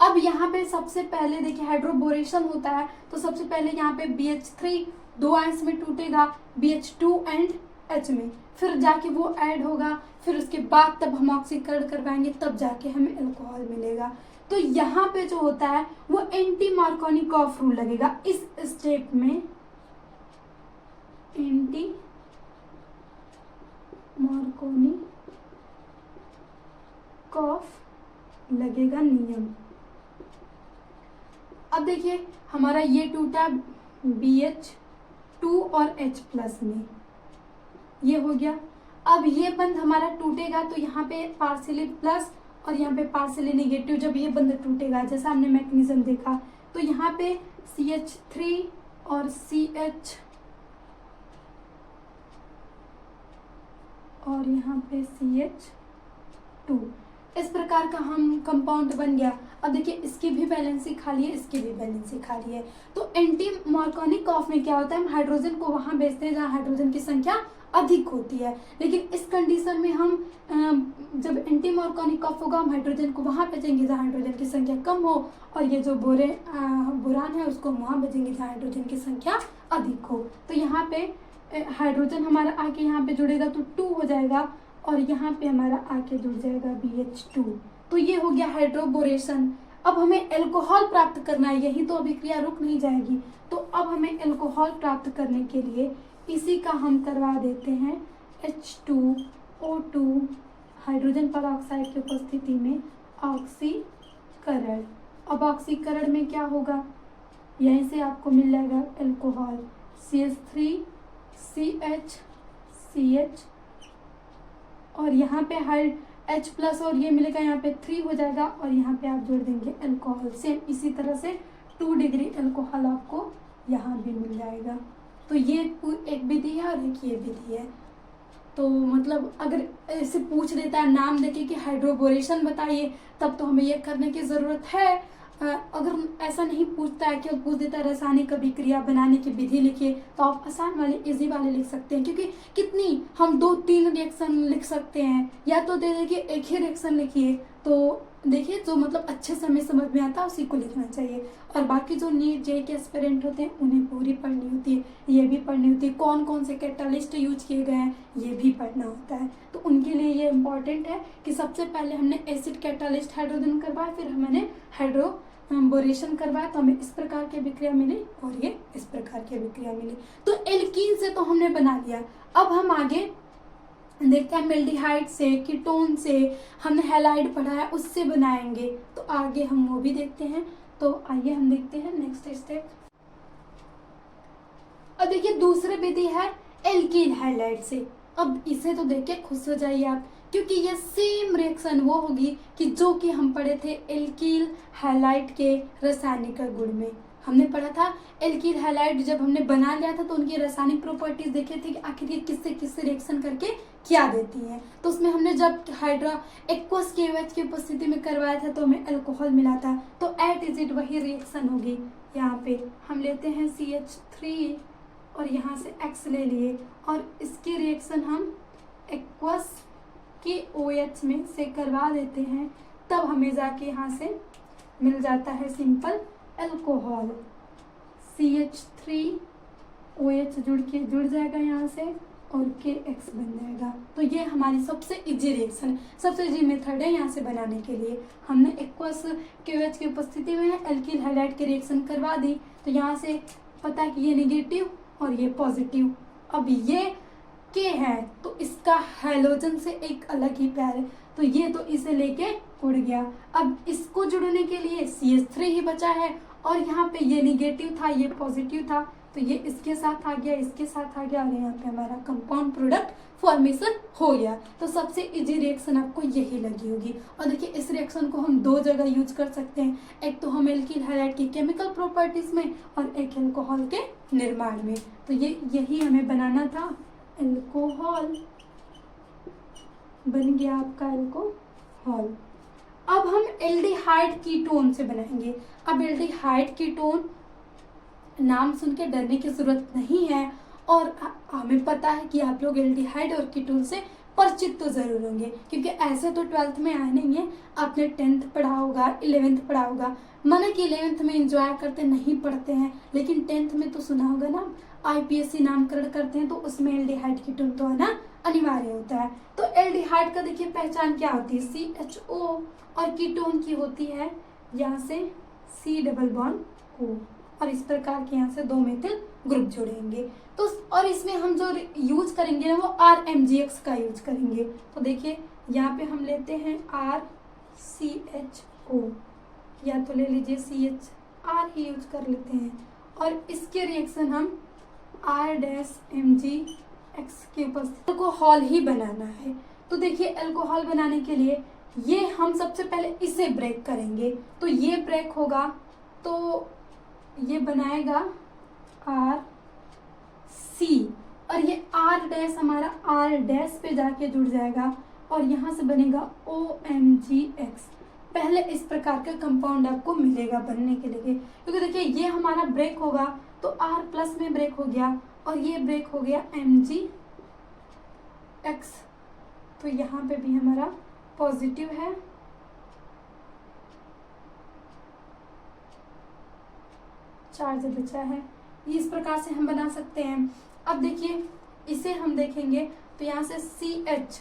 अब यहाँ पे सबसे पहले देखिए हाइड्रोबोरेशन होता है, तो सबसे पहले यहाँ पे BH3 दो आयंस में टूटेगा, BH2 एंड H में, फिर जाके वो ऐड होगा, फिर उसके बाद तब हम ऑक्सीकरण करवाएंगे, तब जाके हमें अल्कोहल मिलेगा। तो यहाँ पे जो होता है वो एंटी मार्कोनिकॉफ रूल लगेगा। इस स्टेप में एंटी मार्कोनिकॉफ लगेगा नियम। अब देखिए हमारा ये टूटा BH2 और H+ में, ये हो गया। अब ये बंध हमारा टूटेगा तो यहाँ पे पार्शियली प्लस और यहाँ पे पार्शियली नेगेटिव, जब ये बंध टूटेगा जैसा हमने मैकेनिज्म देखा, तो यहाँ पे CH3 और CH और यहाँ पे CH2, इस प्रकार का हम कंपाउंड बन गया। अब देखिए इसकी भी वैलेंसी खाली है, इसकी भी वैलेंसी खाली है। तो एंटी मार्कोनिकॉफ में क्या होता है, हम हाइड्रोजन को वहां भेजते हैं जहाँ हाइड्रोजन की संख्या अधिक होती है, लेकिन इस कंडीशन में हम जब एंटी मार्कोनिकॉफ होगा हम हाइड्रोजन को वहां भेजेंगे जहाँ हाइड्रोजन की संख्या कम हो, और ये जो बोरान है उसको वहां भेजेंगे जहाँ हाइड्रोजन की संख्या अधिक हो। तो यहाँ पे हाइड्रोजन हमारा आके यहाँ पे जुड़ेगा तो 2 हो जाएगा, और यहाँ पे हमारा आके जुड़ जाएगा BH2। तो ये हो गया हाइड्रोबोरेशन। अब हमें अल्कोहल प्राप्त करना है, यही तो अभिक्रिया रुक नहीं जाएगी। तो अब हमें अल्कोहल प्राप्त करने के लिए इसी का हम करवा देते हैं H2O2 हाइड्रोजन परऑक्साइड की उपस्थिति में ऑक्सीकरण। अब ऑक्सीकरण में क्या होगा, यहीं से आपको मिल जाएगा अल्कोहल, CH3 CH CH और यहाँ पे H+ और ये मिलेगा, यहाँ पे 3 हो जाएगा, और यहाँ पे आप जोड़ देंगे अल्कोहल। सेम इसी तरह से 2 डिग्री अल्कोहल आपको यहाँ भी मिल जाएगा। तो ये एक विधि है और एक ये विधि है। तो मतलब अगर ऐसे पूछ देता है नाम देके कि हाइड्रोबोरेशन बताइए, तब तो हमें ये करने की ज़रूरत है। अगर ऐसा नहीं पूछता है कि पूछ देता है रासायनिक अभिक्रिया बनाने की विधि लिखिए, तो आप आसान वाले इजी वाले लिख सकते हैं, क्योंकि कितनी हम 2-3 रिएक्शन लिख सकते हैं, या तो दे देखिए एक ही रिएक्शन लिखिए। तो देखिए जो मतलब अच्छे समय समझ में आता है उसी को लिखना चाहिए, और बाकी जो नीट जे के एस्पिरेंट होते हैं उन्हें पूरी पढ़नी होती है, ये भी पढ़नी होती है, कौन कौन से कैटालिस्ट यूज किए गए हैं ये भी पढ़ना होता है। तो उनके लिए ये इम्पॉर्टेंट है कि सबसे पहले हमने एसिड कैटालिस्ट हाइड्रोजन करवाया, फिर हमने हाइड्रोबोरेशन करवाया, तो हमें इस प्रकार की विक्रिया मिली और ये इस प्रकार की विक्रिया मिली। तो एल्कीन से तो हमने बना लिया। अब हम आगे देखते हैं एल्डिहाइड से, कीटोन से, हमने हैलाइड पढ़ा है उससे बनाएंगे, तो आगे हम वो भी देखते हैं। तो आइए हम देखते हैं नेक्स्ट स्टेप। अब देखिए दूसरी विधि है एल्कीन हैलाइड से। अब इसे तो देख के खुश हो जाइए आप, क्योंकि ये सेम रिएक्शन वो होगी कि जो कि हम पढ़े थे एल्कील हैलाइड के रासायनिक गुण में। हमने पढ़ा था एल्कील हैलाइड जब हमने बना लिया था तो उनकी रासायनिक प्रॉपर्टीज देखे थे कि आखिर ये किससे किससे रिएक्शन करके क्या देती हैं। तो उसमें हमने जब एक्वस KOH की उपस्थिति में करवाया था तो हमें अल्कोहल मिला था। तो एट इज इट वही रिएक्शन होगी। यहाँ पे हम लेते हैं CH3 और यहाँ से X ले लिए, और इसकी रिएक्शन हम एक्वस KOH में से करवा देते हैं, तब हमें जाके यहाँ से मिल जाता है सिंपल अल्कोहल। CH3OH जुड़ जाएगा यहाँ से और KX बन जाएगा। तो ये हमारी सबसे इजी रिएक्शन, सबसे इजी मेथड है यहाँ से बनाने के लिए। हमने एक्वस KOH की उपस्थिति में एल्कील हैलाइड की रिएक्शन करवा दी, तो यहाँ से पता है कि ये नेगेटिव और ये पॉजिटिव। अब ये K है तो इसका हैलोजन से एक अलग ही पैर है, तो ये तो इसे लेके उड़ गया। अब इसको जुड़ने के लिए CH3 ही बचा है, और यहाँ पे ये नेगेटिव था ये पॉजिटिव था, तो ये इसके साथ आ गया, इसके साथ आ गया, और यहाँ पे हमारा कंपाउंड प्रोडक्ट फॉर्मेशन हो गया। तो सबसे इजी रिएक्शन आपको यही लगी होगी। और देखिए इस रिएक्शन को हम 2 जगह यूज कर सकते हैं, एक तो हम एल्कील हैलाइड की केमिकल प्रॉपर्टीज में और एक अल्कोहल के निर्माण में। तो ये यही हमें बनाना था, अल्कोहल बन गया आपका अल्कोहल। अब हम एल्डिहाइड कीटोन से बनाएंगे। अब एल्डिहाइड कीटोन नाम सुन के डरने की जरूरत नहीं है, और हमें पता है कि आप लोग एल्डिहाइड और कीटोन से परिचित तो ज़रूर होंगे, क्योंकि ऐसे तो 12th में आए नहीं है, आपने 10th पढ़ा होगा, 11th पढ़ा होगा। माना कि 11th में एंजॉय करते नहीं पढ़ते हैं, लेकिन 10th में तो सुना होगा ना, IPSC नामकरण करते हैं तो उसमें एल्डिहाइड कीटोन तो आना अनिवार्य होता है। तो एल्डिहाइड का देखिए पहचान क्या होती है, CHO, और कीटोन की होती है यहाँ से C डबल बॉन्ड O, और इस प्रकार के यहाँ से 2 मेथिल ग्रुप जोड़ेंगे। तो और इसमें हम जो यूज करेंगे ना वो RMGX का यूज करेंगे। तो देखिए यहाँ पे हम लेते हैं RCHO, या तो ले लीजिए CHR ही यूज कर लेते हैं, और इसके रिएक्शन हम R-MgX के उपस्थित अल्कोहल ही बनाना है। तो देखिए अल्कोहल बनाने के लिए ये हम सबसे पहले इसे ब्रेक करेंगे, तो ये ब्रेक होगा तो ये बनाएगा RC, और ये R' हमारा R' पे जाके जुड़ जाएगा और यहाँ से बनेगा OMGX। पहले इस प्रकार का कंपाउंड आपको मिलेगा बनने के लिए, क्योंकि देखिए ये हमारा ब्रेक होगा तो R प्लस में ब्रेक हो गया और ये ब्रेक हो गया MgX, तो यहाँ पे भी हमारा पॉजिटिव है, चार्ज बचा है। इस प्रकार से हम बना सकते हैं। अब देखिए इसे हम देखेंगे तो यहाँ से CH,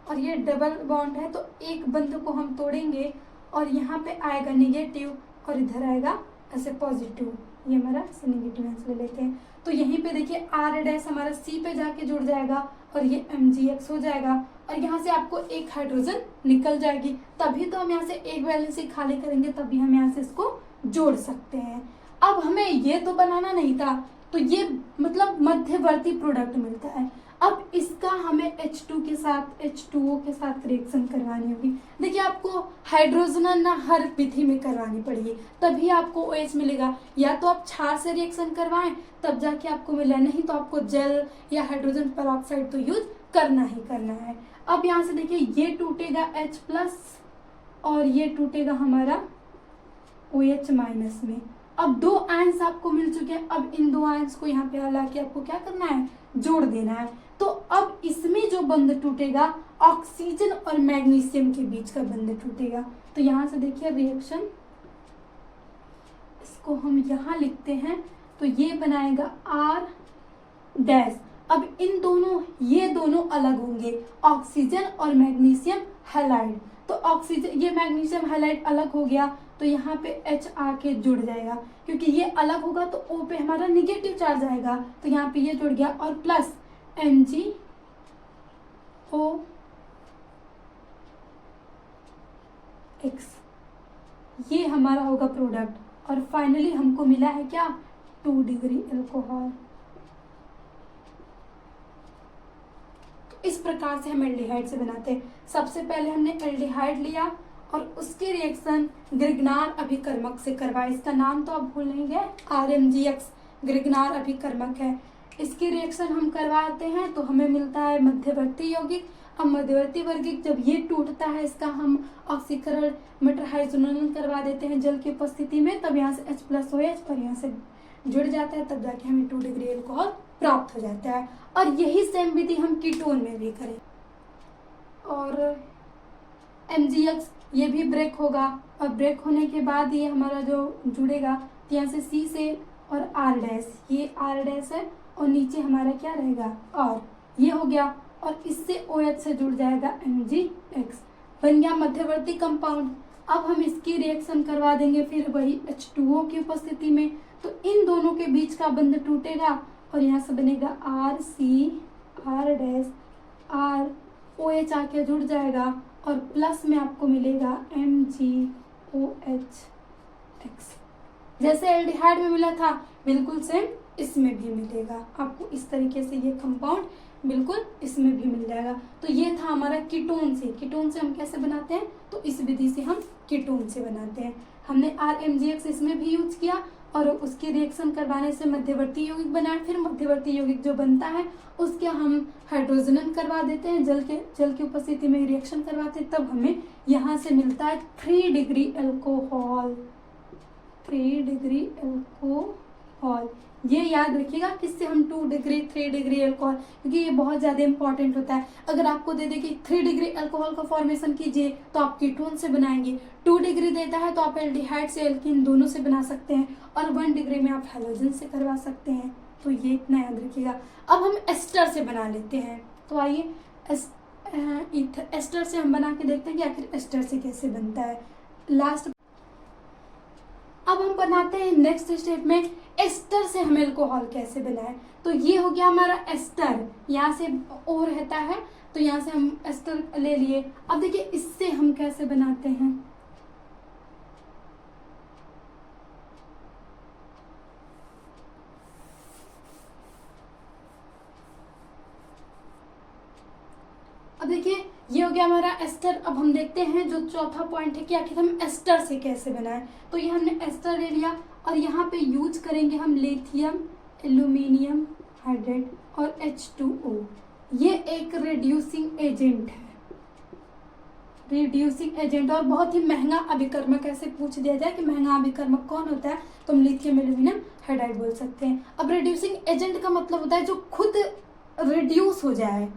और ये डबल बॉन्ड है तो एक बंध को हम तोड़ेंगे और यहाँ पे आएगा निगेटिव और इधर आएगा ऐसे पॉजिटिव, ये हमारा से निगेटिव आंसर लेते हैं। तो यहीं पे देखिए R' हमारा C पे जाके जुड़ जाएगा और ये MgX हो जाएगा, और यहाँ से आपको एक हाइड्रोजन निकल जाएगी, तभी तो हम यहाँ से एक वैलेंसी खाली करेंगे, तभी हम यहाँ से इसको जोड़ सकते हैं। अब हमें ये तो बनाना नहीं था, तो ये मतलब मध्यवर्ती प्रोडक्ट मिलता है। अब इसका हमें H2 के साथ H2O के साथ रिएक्शन करवानी होगी। देखिए आपको हाइड्रोजन ना हर विधि में करवानी पड़ेगी, तभी आपको OH मिलेगा। या तो आप क्षार से रिएक्शन करवाएं तब जाके आपको मिले, नहीं तो आपको जल या हाइड्रोजन पेरोक्साइड तो यूज करना ही करना है। अब यहाँ से देखिए ये टूटेगा H+ और ये टूटेगा हमारा OH- में। अब 2 आयंस आपको मिल चुके हैं, अब इन 2 आयंस को यहाँ पे हला के आपको क्या करना है, जोड़ देना है। तो अब इसमें जो बंध टूटेगा ऑक्सीजन और मैग्नीशियम के बीच का बंध टूटेगा। तो यहाँ से देखिए रिएक्शन, इसको हम यहाँ लिखते हैं तो ये बनाएगा R'। अब इन दोनों, ये दोनों अलग होंगे, ऑक्सीजन और मैग्नीशियम हैलाइड। तो ऑक्सीजन, ये मैग्नीशियम हैलाइड अलग हो गया तो यहाँ पे H आके जुड़ जाएगा, क्योंकि ये अलग होगा तो O पे हमारा निगेटिव चार्ज आएगा, तो यहाँ पे ये जुड़ गया, और प्लस MgO, ये हमारा होगा प्रोडक्ट। और फाइनली हमको मिला है क्या, 2 डिग्री अल्कोहल। तो इस प्रकार से हम एल्डिहाइड से बनाते हैं। सबसे पहले हमने एल्डिहाइड लिया और उसके रिएक्शन ग्रिग्नार अभिकर्मक से करवाए। इसका नाम तो आप भूल नहीं गए, RMGX ग्रिग्नार अभिकर्मक है। इसकी रिएक्शन हम करवाते हैं तो हमें मिलता है मध्यवर्ती यौगिक। अब मध्यवर्ती यौगिक जब ये टूटता है, इसका हम ऑक्सीकरण मेटरहाइड्रोजन करवा देते हैं जल की उपस्थिति में, तब यहाँ से H+OH और यहाँ से जुड़ जाता है, तब जाके हमें 2 डिग्री अल्कोहल प्राप्त हो जाता है। और यही सेम विधि हम कीटोन में भी करें। और MgX ये भी ब्रेक होगा, और ब्रेक होने के बाद ये हमारा जो जुड़ेगा तो यहाँ से C से और R', ये R' है और नीचे हमारा क्या रहेगा R, ये हो गया, और इससे OH से जुड़ जाएगा MgX, बन गया मध्यवर्ती कंपाउंड। अब हम इसकी रिएक्शन करवा देंगे फिर वही H2O की उपस्थिति में, तो इन दोनों के बीच का बंध टूटेगा और यहाँ से बनेगा RC, R', R, OH आके जुड़ जाएगा, और प्लस में आपको मिलेगा MgOH। जैसे एल्डिहाइड में मिला था बिल्कुल सेम इसमें भी मिलेगा आपको। इस तरीके से ये कंपाउंड बिल्कुल इसमें भी मिल जाएगा। तो ये था हमारा कीटोन से। कीटोन से हम कैसे बनाते हैं, तो इस विधि से हम कीटोन से बनाते हैं। हमने RMGX इसमें भी यूज किया और उसके रिएक्शन करवाने से मध्यवर्ती यौगिक बनाए। फिर मध्यवर्ती यौगिक जो बनता है उसके हम हाइड्रोजनन करवा देते हैं, जल की उपस्थिति में रिएक्शन करवाते हैं, तब हमें यहाँ से मिलता है 3 डिग्री अल्कोहल। 3 डिग्री अल्कोहल ये याद रखिएगा, किससे हम 2 डिग्री 3 डिग्री अल्कोहल, क्योंकि ये बहुत ज़्यादा इंपॉर्टेंट होता है। अगर आपको दे दे कि 3 डिग्री अल्कोहल का फॉर्मेशन कीजिए तो आप कीटोन से बनाएंगे, 2 डिग्री देता है तो आप एल्डिहाइड से एल्कीन दोनों से बना सकते हैं, और 1 डिग्री में आप हैलोजन से करवा सकते हैं। तो ये इतना याद रखिएगा। अब हम एस्टर से बना लेते हैं। तो आइए एस्टर से हम बना के देखते हैं कि आखिर एस्टर से कैसे बनता है। लास्ट अब हम बनाते हैं नेक्स्ट स्टेप में एस्टर से हम अल्कोहल कैसे बनाएं। तो ये हो गया हमारा एस्टर, यहाँ से ओ रहता है तो यहाँ से हम एस्टर ले लिए। अब देखिए इससे हम कैसे बनाते हैं। अब देखिए ये हो गया हमारा एस्टर। अब हम देखते हैं जो चौथा पॉइंट है कि आखिर हम एस्टर से कैसे बनाएं। तो ये हमने एस्टर ले लिया और यहाँ पे यूज करेंगे हम लिथियम एल्यूमिनियम हाइड्रेट और H2O। ये एक रिड्यूसिंग एजेंट है, रिड्यूसिंग एजेंट, और बहुत ही महंगा अभिकर्मक। ऐसे पूछ दिया जाए कि महंगा अभिकर्मक कौन होता है, तो हम लिथियम एल्यूमिनियम हाइड्राइड बोल सकते हैं। अब रिड्यूसिंग एजेंट का मतलब होता है जो खुद रिड्यूस हो जाए,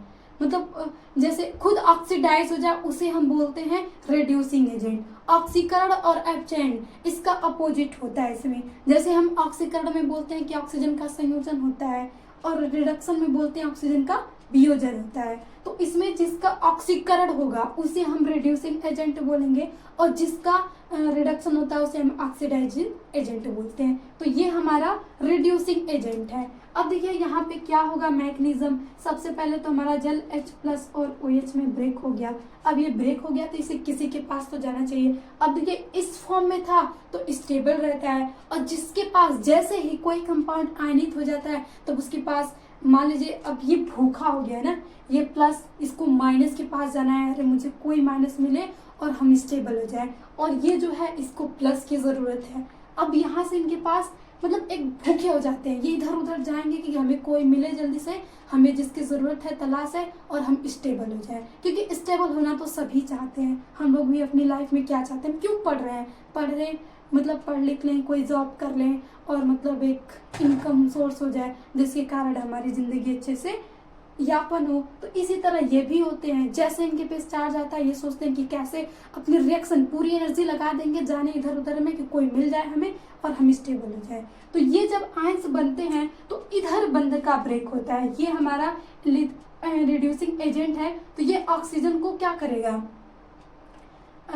मतलब जैसे खुद ऑक्सीडाइज हो जाए, उसे हम बोलते हैं रिड्यूसिंग एजेंट। ऑक्सीकरण और एब्सेंट इसका अपोजिट होता है इसमें। जैसे हम ऑक्सीकरण में बोलते हैं कि ऑक्सीजन का संयोजन होता है, और रिडक्शन में बोलते हैं ऑक्सीजन का वियोजन होता है। तो इसमें जिसका ऑक्सीकरण होगा उसे हम रिड्यूसिंग एजेंट बोलेंगे, और जिसका रिडक्शन होता है उसे हम ऑक्सीडाइजिंग एजेंट बोलते हैं। तो ये हमारा रिड्यूसिंग एजेंट है। अब देखिए यहाँ पे क्या होगा मैकेनिज्म। सबसे पहले तो हमारा जल H+ और OH में ब्रेक हो गया। अब ये ब्रेक हो गया तो इसे किसी के पास तो जाना चाहिए। अब देखिए इस फॉर्म में था तो स्टेबल रहता है, और जिसके पास जैसे ही कोई कंपाउंड आयनित हो जाता है तब तो उसके पास, मान लीजिए अब ये भूखा हो गया है ना, ये प्लस, इसको माइनस के पास जाना है, अरे मुझे कोई माइनस मिले और हम स्टेबल हो जाए, और ये जो है इसको प्लस की ज़रूरत है। अब यहाँ से इनके पास मतलब एक भूखे हो जाते हैं, ये इधर उधर जाएंगे कि हमें कोई मिले जल्दी से, हमें जिसकी ज़रूरत है तलाश है, और हम स्टेबल हो जाए, क्योंकि स्टेबल होना तो सभी चाहते हैं। हम लोग भी अपनी लाइफ में क्या चाहते हैं, क्यों पढ़ रहे हैं मतलब पढ़ लिख लें, कोई जॉब कर लें, और मतलब एक इनकम सोर्स हो जाए जिसके कारण हमारी ज़िंदगी अच्छे से यापन हो। तो इसी तरह ये भी होते हैं, जैसे इनके पे चार्ज आता है ये सोचते हैं कि कैसे अपनी रिएक्शन पूरी एनर्जी लगा देंगे जाने इधर उधर में कि कोई मिल जाए हमें और हम स्टेबल हो जाए। तो ये जब आयंस बनते हैं तो इधर बंध का ब्रेक होता है, ये हमारा रिड्यूसिंग एजेंट है। तो ये ऑक्सीजन को क्या करेगा,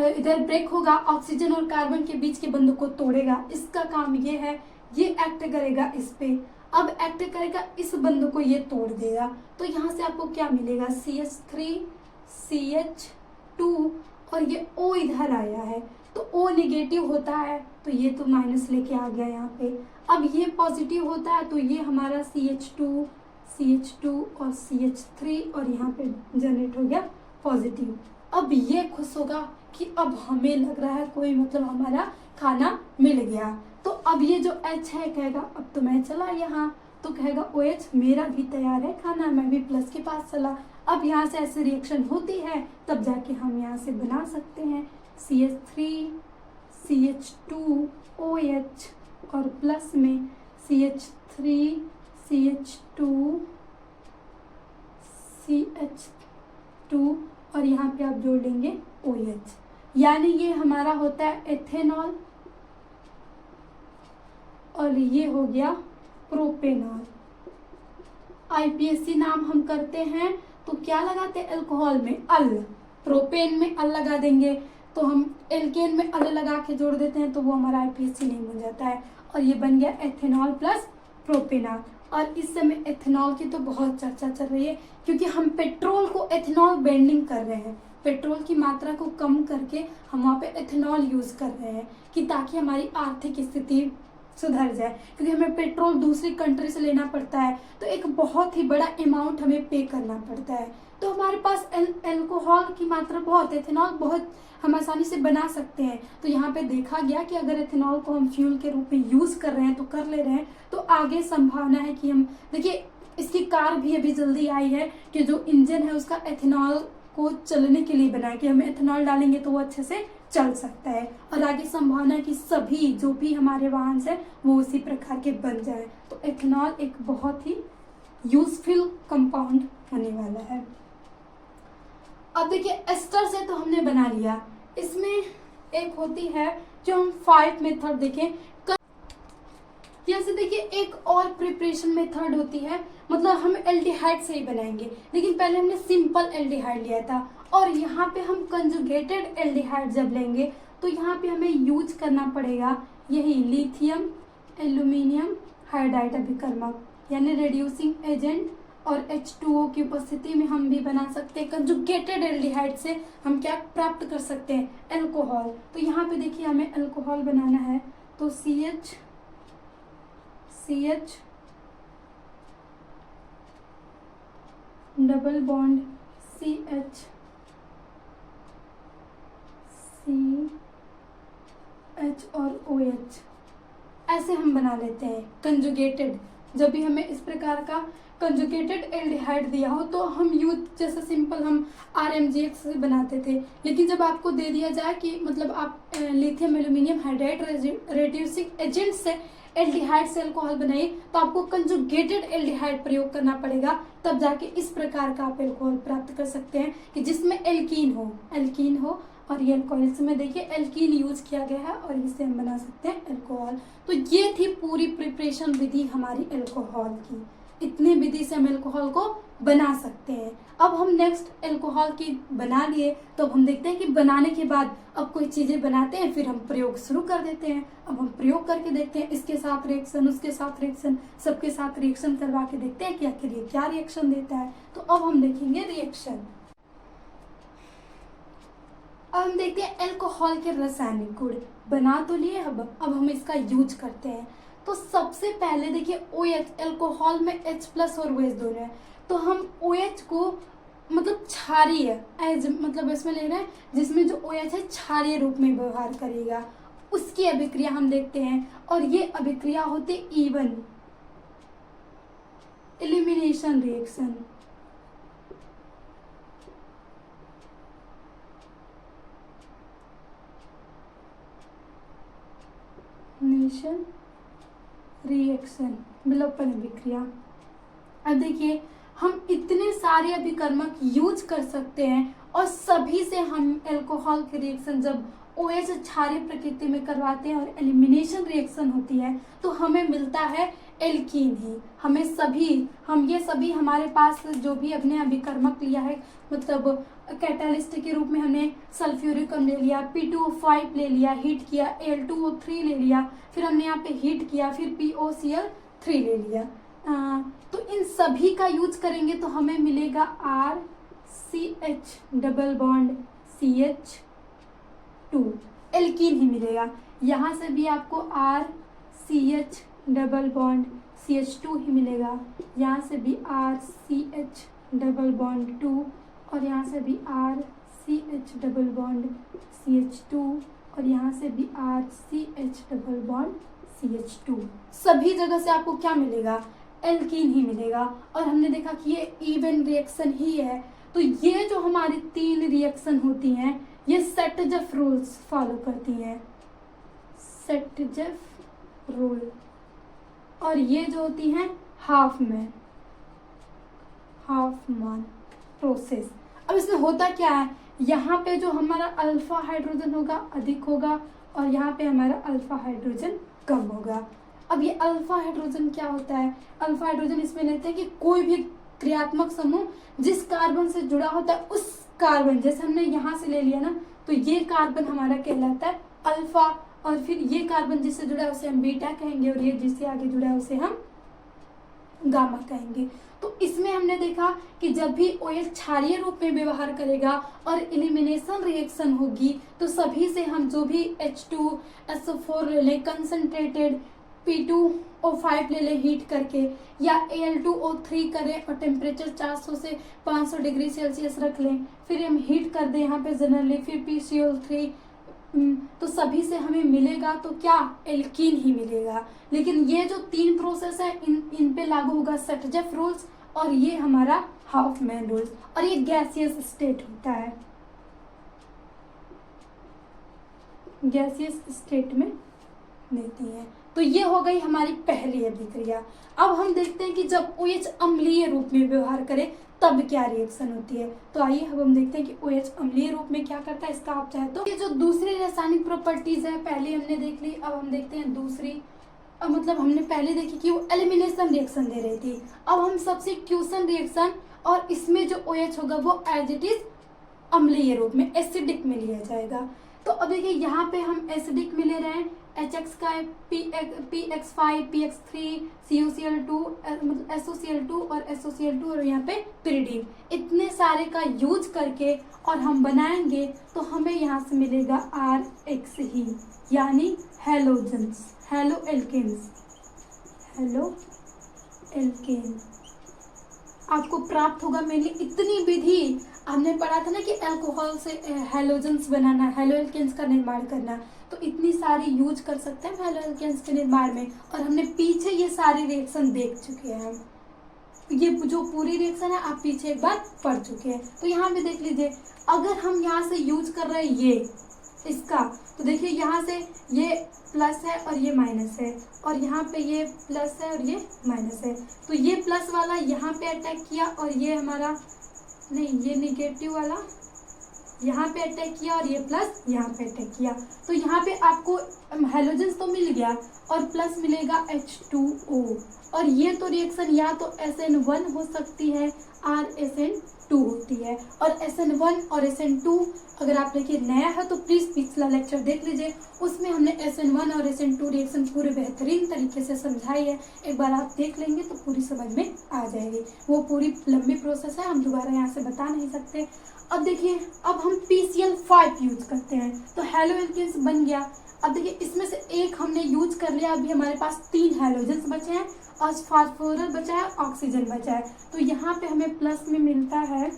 इधर ब्रेक होगा, ऑक्सीजन और कार्बन के बीच के बंध को तोड़ेगा। इसका काम ये है, ये एक्ट करेगा इस पे। अब एक्ट करेगा इस बंध को, ये तोड़ देगा। तो यहाँ से आपको क्या मिलेगा, CH3 CH2, और ये O इधर आया है तो O नेगेटिव होता है तो ये तो माइनस लेके आ गया यहाँ पे। अब ये पॉजिटिव होता है तो ये हमारा CH2 और CH3, और यहाँ पे जनरेट हो गया पॉजिटिव। अब ये खुश होगा कि अब हमें लग रहा है कोई मतलब हमारा खाना मिल गया। तो अब ये जो H है कहेगा अब तो मैं चला यहाँ, तो कहेगा OH मेरा भी तैयार है खाना, मैं भी प्लस के पास चला। अब यहाँ से ऐसे रिएक्शन होती है तब जाके हम यहाँ से बना सकते हैं CH3 CH2 OH, और प्लस में CH3 CH2 CH2, और यहाँ पे आप जोड़ लेंगे OH, यानी ये हमारा होता है एथेनॉल, और ये हो गया प्रोपेनॉल। IPSC नाम हम करते हैं तो क्या लगाते हैं अल्कोहल में अल, प्रोपेन में अल लगा देंगे, तो हम एल्केन में अल लगा के जोड़ देते हैं तो वो हमारा IPSC नेम बन जाता है, और ये बन गया एथेनॉल प्लस प्रोपेनॉल। और इस समय एथेनॉल की तो बहुत चर्चा चल रही है, क्योंकि हम पेट्रोल को एथेनॉल बेंडिंग कर रहे हैं, पेट्रोल की मात्रा को कम करके हम वहाँ पे एथेनॉल यूज़ कर रहे हैं कि ताकि हमारी आर्थिक स्थिति सुधर जाए, क्योंकि हमें पेट्रोल दूसरी कंट्री से लेना पड़ता है तो एक बहुत ही बड़ा अमाउंट हमें पे करना पड़ता है। तो हमारे पास अल्कोहल की मात्रा बहुत, एथेनॉल बहुत हम आसानी से बना सकते हैं। तो यहाँ पे देखा गया कि अगर एथेनॉल को हम फ्यूल के रूप में यूज़ कर रहे हैं तो कर ले रहे हैं, तो आगे संभावना है कि हम देखिए इसकी कार भी अभी जल्दी आई है कि जो इंजन है उसका एथेनॉल को चलने के लिए बनाया कि हम एथेनॉल डालेंगे तो वो अच्छे से चल सकता है, और आगे संभावना है कि सभी जो भी हमारे वाहन से वो उसी प्रकार के बन जाए। तो एथेनॉल एक बहुत ही यूजफुल कंपाउंड होने वाला है। अब देखिए एस्टर से तो हमने बना लिया, इसमें एक होती है जो हम 5 मेथड देखें। जैसे देखिए एक और प्रिपरेशन मेथड होती है, मतलब हम एल्डिहाइड से ही बनाएंगे, लेकिन पहले हमने सिंपल एल्डिहाइड लिया था, और यहाँ पे हम कंजुगेटेड एल्डिहाइड जब लेंगे तो यहाँ पे हमें यूज करना पड़ेगा यही लिथियम एल्यूमिनियम हाइड्राइड अभिकर्मक, यानी रिड्यूसिंग एजेंट, और H2O की उपस्थिति में हम भी बना सकते हैं कंजुगेटेड एल्डिहाइड से हम क्या प्राप्त कर सकते हैं, एल्कोहल। तो यहाँ पे देखिए हमें एल्कोहल बनाना है, तो CH डबल बॉन्ड CH और OH, ऐसे हम बना लेते हैं कंजुगेटेड। जब भी हमें इस प्रकार का कंजुगेटेड एल्डिहाइड दिया हो तो हम यूज जैसे सिंपल हम RMGX से बनाते थे, लेकिन जब आपको दे दिया जाए कि मतलब आप lithium aluminium hydride reducing agent से एल्डिहाइड से अल्कोहल बनाइए, तो आपको कंजुगेटेड एल्डिहाइड प्रयोग करना पड़ेगा, तब जाके इस प्रकार का आप अल्कोहल प्राप्त कर सकते हैं कि जिसमें एल्कीन हो और ये अल्कोहल, इसमें देखिए एल्कीन यूज किया गया है और इससे हम बना सकते हैं अल्कोहल। तो ये थी पूरी प्रिपरेशन विधि हमारी अल्कोहल की। इतनी विधि से हम अल्कोहल को बना सकते हैं। अब हम नेक्स्ट अल्कोहल की बना लिए, तो अब हम देखते हैं कि बनाने के बाद अब कोई चीजें बनाते हैं, फिर हम प्रयोग शुरू कर देते हैं। अब हम प्रयोग करके देखते हैं, इसके साथ रिएक्शन, उसके साथ रिएक्शन, सबके साथ रिएक्शन करवा के देखते हैं कि आखिर ये क्या रिएक्शन देता है। तो अब हम देखेंगे रिएक्शन। अब हम देखते हैं अल्कोहल के रासायनिक गुण। बना तो लिए, अब हम इसका यूज करते हैं। तो सबसे पहले देखिए OH, अल्कोहल में H+ और OH दोनों है, तो हम OH को मतलब क्षारीय एज मतलब इसमें ले रहे हैं, जिसमें जो OH है क्षारीय रूप में व्यवहार करेगा, उसकी अभिक्रिया हम देखते हैं। और ये अभिक्रिया होती है E1 एलिमिनेशन रिएक्शन। रिएक्शन विलोपन अभिक्रिया। अब देखिए हम इतने सारे अभिकर्मक यूज कर सकते हैं और सभी से हम अल्कोहल के रिएक्शन जब OH क्षारीय प्रकृति में करवाते हैं और एलिमिनेशन रिएक्शन होती है तो हमें मिलता है एल्कीन ही। हम ये सभी हमारे पास जो भी अपने अभिकर्मक लिया है, मतलब कैटालिस्ट के रूप में हमने सल्फ्यूरिक ले लिया, P2O5 ले लिया, हीट किया, Al2O3 ले लिया, फिर हमने यहाँ पे हीट किया, फिर POCl3 ले लिया। तो इन सभी का यूज करेंगे तो हमें मिलेगा RCH double bond CH2, alkene ही मिलेगा। यहाँ से भी आपको RCH डबल बॉन्ड CH2 ही मिलेगा, यहाँ से भी RCH डबल बॉन्ड 2 और यहाँ से भी RCH डबल बॉन्ड CH2 और यहाँ से भी RCH डबल बॉन्ड CH2। सभी जगह से आपको क्या मिलेगा, एल्कीन ही मिलेगा। और हमने देखा कि ये इवन रिएक्शन ही है। तो ये जो हमारी 3 रिएक्शन होती हैं ये सेटजेफ रूल्स फॉलो करती हैं, सेटजेफ रूल। और ये जो होती हैं हाफमैन प्रोसेस। अब इसमें होता क्या है, यहाँ पे जो हमारा अल्फा हाइड्रोजन होगा अधिक होगा और यहाँ पे हमारा अल्फा हाइड्रोजन कम होगा। अब ये अल्फा हाइड्रोजन क्या होता है, अल्फा हाइड्रोजन इसमें लेते हैं कि कोई भी क्रियात्मक समूह जिस कार्बन से जुड़ा होता है उस कार्बन, जैसे हमने यहाँ से ले लिया ना, तो ये कार्बन हमारा कहलाता है अल्फा, और फिर ये कार्बन जिससे जुड़ा है उसे हम बीटा कहेंगे और ये जिससे आगे जुड़ा है उसे हम गामा कहेंगे। तो इसमें हमने देखा कि जब भी OH क्षारीय रूप में व्यवहार करेगा और एलिमिनेशन रिएक्शन होगी तो सभी से हम जो भी H2SO4 ले लें कंसंट्रेटेड, P2O5 ले लें हीट करके, या Al2O3 करें और टेम्परेचर 400 से 500 डिग्री सेल्सियस रख लें, फिर हम हीट कर दें यहाँ पे जनरली, फिर PCl3, तो सभी से हमें मिलेगा तो क्या, एल्कीन ही मिलेगा। लेकिन ये जो 3 प्रोसेस है इन पे लागू होगा सेटजेफ रूल्स और ये हमारा हाफमैन रूल्स, और ये गैसियस स्टेट होता है, गैसियस स्टेट में देती है। तो ये हो गई हमारी पहली अभिक्रिया। अब हम देखते हैं कि जब OH अम्लीय रूप में व्यवहार करे तब क्या रिएक्शन होती है। तो आइए अब हम देखते हैं कि OH अम्लीय रूप में क्या करता है। इसका आप चाहे तो ये जो दूसरी रासायनिक प्रॉपर्टीज है पहले हमने देख ली, अब हम देखते हैं दूसरी। अब मतलब हमने पहले देखी कि वो एलिमिनेशन रिएक्शन दे रही थी, अब हम सब्स्टिट्यूशन रिएक्शन, और इसमें जो OH होगा वो एज इट इज अम्लीय रूप में एसिडिक में लिया जाएगा। तो अब देखिए यहाँ पे हम एसिडिक में ले रहे हैं, HX का है PX5 PX3 CuCl2 मतलब SoCl2 और SoCl2 और यहाँ पे pyridine, इतने सारे का यूज करके और हम बनाएंगे तो हमें यहाँ से मिलेगा RH ही, यानी हेलोजेंस, हेलो एल्केन आपको प्राप्त होगा। मेनली इतनी विधि हमने पढ़ा था ना कि अल्कोहल से हेलोजेंस बनाना, हेलो एल्केन्स का निर्माण करना, तो इतनी सारी यूज कर सकते हैं हेलो एल्केन्स के निर्माण में, और हमने पीछे ये सारी रिएक्शन देख चुके हैं। ये जो पूरी रिएक्शन है आप पीछे एक बार पढ़ चुके हैं। तो यहाँ पे देख लीजिए, अगर हम यहाँ से यूज कर रहे हैं ये इसका, तो देखिए यहाँ से ये प्लस है और ये माइनस है, और यहाँ पे ये प्लस है और ये माइनस है, तो ये प्लस वाला यहाँ पे अटैक किया और ये हमारा नहीं, ये निगेटिव वाला यहाँ पे अटैक किया और ये प्लस यहाँ पे अटैक किया। तो यहाँ पे आपको हेलोजेंस तो मिल गया और प्लस मिलेगा H2O, और ये तो रिएक्शन या तो SN1 हो सकती है और SN2 होती है, और SN1 और SN2 अगर आप देखिए नया है तो प्लीज़ पिछला लेक्चर देख लीजिए, उसमें हमने SN1 और SN2 रिएक्शन पूरे बेहतरीन तरीके से समझाई है। एक बार आप देख लेंगे तो पूरी समझ में आ जाएगी। वो पूरी लंबी प्रोसेस है, हम दोबारा यहाँ से बता नहीं सकते। अब देखिए, अब हम PCl5 यूज करते हैं तो हेलो एल्केन्स बन गया। अब देखिए इसमें से एक हमने यूज कर लिया, अभी हमारे पास 3 हेलोजेंस बचे हैं और फास्फोरस बचा है, ऑक्सीजन बचा है, तो यहाँ पे हमें प्लस में मिलता है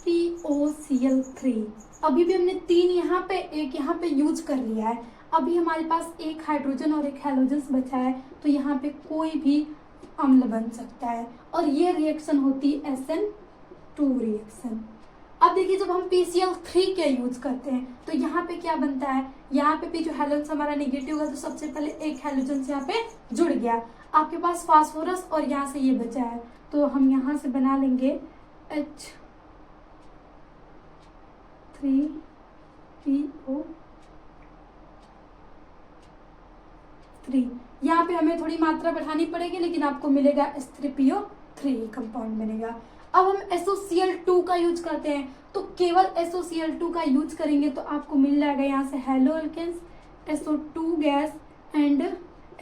POCl3। अभी भी हमने 3 यहाँ पे, एक यहाँ पे यूज कर लिया है, अभी हमारे पास एक हाइड्रोजन और एक हेलोजेंस बचा है, तो यहाँ पे कोई भी अम्ल बन सकता है, और ये रिएक्शन होती है SN2 रिएक्शन। अब देखिए जब हम PCl3 के यूज करते हैं तो यहाँ पे क्या बनता है, यहाँ पे भी जो हेलोजेंस हमारा नेगेटिव होगा तो सबसे पहले एक हेलोजेंस यहाँ पे जुड़ गया, आपके पास फास्फोरस और यहाँ से ये बचा है, तो हम यहाँ से बना लेंगे H3PO3। यहाँ पे हमें थोड़ी मात्रा बढ़ानी पड़ेगी, लेकिन आपको मिलेगा H3PO3 कंपाउंड बनेगा। अब हम SoCl2 का यूज करते हैं, तो केवल SoCl2 का यूज करेंगे तो आपको मिल जाएगा यहाँ से haloalkanes, SO2 gas and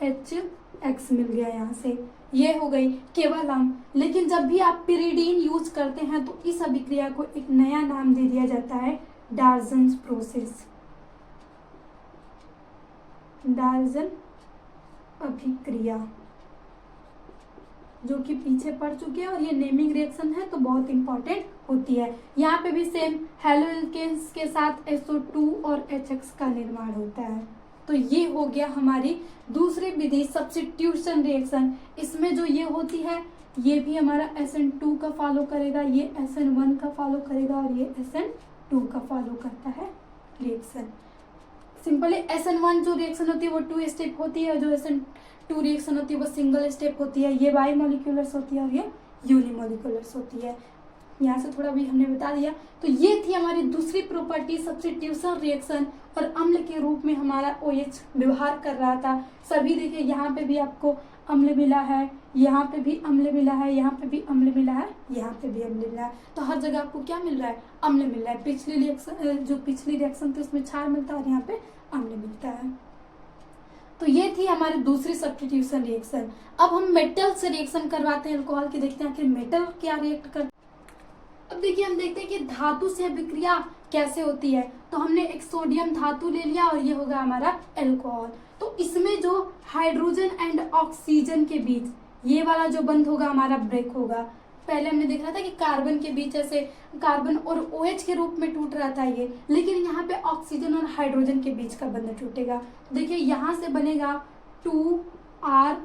HX मिल गया यहाँ से, ये हो गई केवल हम। लेकिन जब भी आप पिरिडीन यूज करते हैं तो इस अभिक्रिया को एक नया नाम दे दिया जाता है, डाल्टन्स प्रोसेस, डाल्टन अभिक्रिया, जो कि पीछे पड़ चुके हैं, और ये नेमिंग रिएक्शन है तो बहुत इंपॉर्टेंट होती है। यहाँ पे भी सेम हेलो एल्केन्स के साथ SO2 और HX का निर्माण होता है। तो ये हो गया हमारी दूसरी विधि, सब्स्टिट्यूशन रिएक्शन। इसमें जो ये होती है ये भी हमारा SN2 का फॉलो करेगा, ये SN1 का फॉलो करेगा और ये SN2 का फॉलो करता है रिएक्शन। सिंपली SN1 जो रिएक्शन होती है वो 2 स्टेप होती है, और जो SN2 रिएक्शन होती है वो सिंगल स्टेप होती है। ये बाई मॉलिक्यूलर्स होती है और ये यूनिमॉलिक्यूलर्स होती है। यहाँ से थोड़ा भी हमने बता दिया। तो ये थी हमारी दूसरी प्रॉपर्टी, सब्स्टिट्यूशन रिएक्शन, और अम्ल के रूप में हमारा OH व्यवहार कर रहा था। सभी देखिए यहाँ पे भी आपको अम्ल मिला है, यहाँ पे भी अम्ल मिला है, यहाँ पे भी अम्ल मिला है, यहाँ पे भी अम्ल मिला है, तो हर जगह आपको क्या मिल रहा है, अम्ल मिल रहा है। पिछली रिएक्शन थी उसमें क्षार मिलता है और यहाँ पे अम्ल मिलता है। तो ये थी हमारी दूसरी सब्स्टिट्यूशन रिएक्शन। अब हम मेटल से रिएक्शन करवाते हैं अल्कोहल की, देखते हैं कि मेटल क्या रिएक्ट कर। अब देखिए हम देखते हैं कि धातु से अभिक्रिया कैसे होती है। तो हमने एक सोडियम धातु ले लिया और ये होगा हमारा अल्कोहल। तो इसमें जो हाइड्रोजन एंड ऑक्सीजन के बीच ये वाला जो बंध होगा हमारा ब्रेक होगा। पहले हमने देख रहा था कि कार्बन के बीच ऐसे कार्बन और OH के रूप में टूट रहा था ये, लेकिन यहाँ पे ऑक्सीजन और हाइड्रोजन के बीच का बंध टूटेगा। तो देखिए यहाँ से बनेगा 2R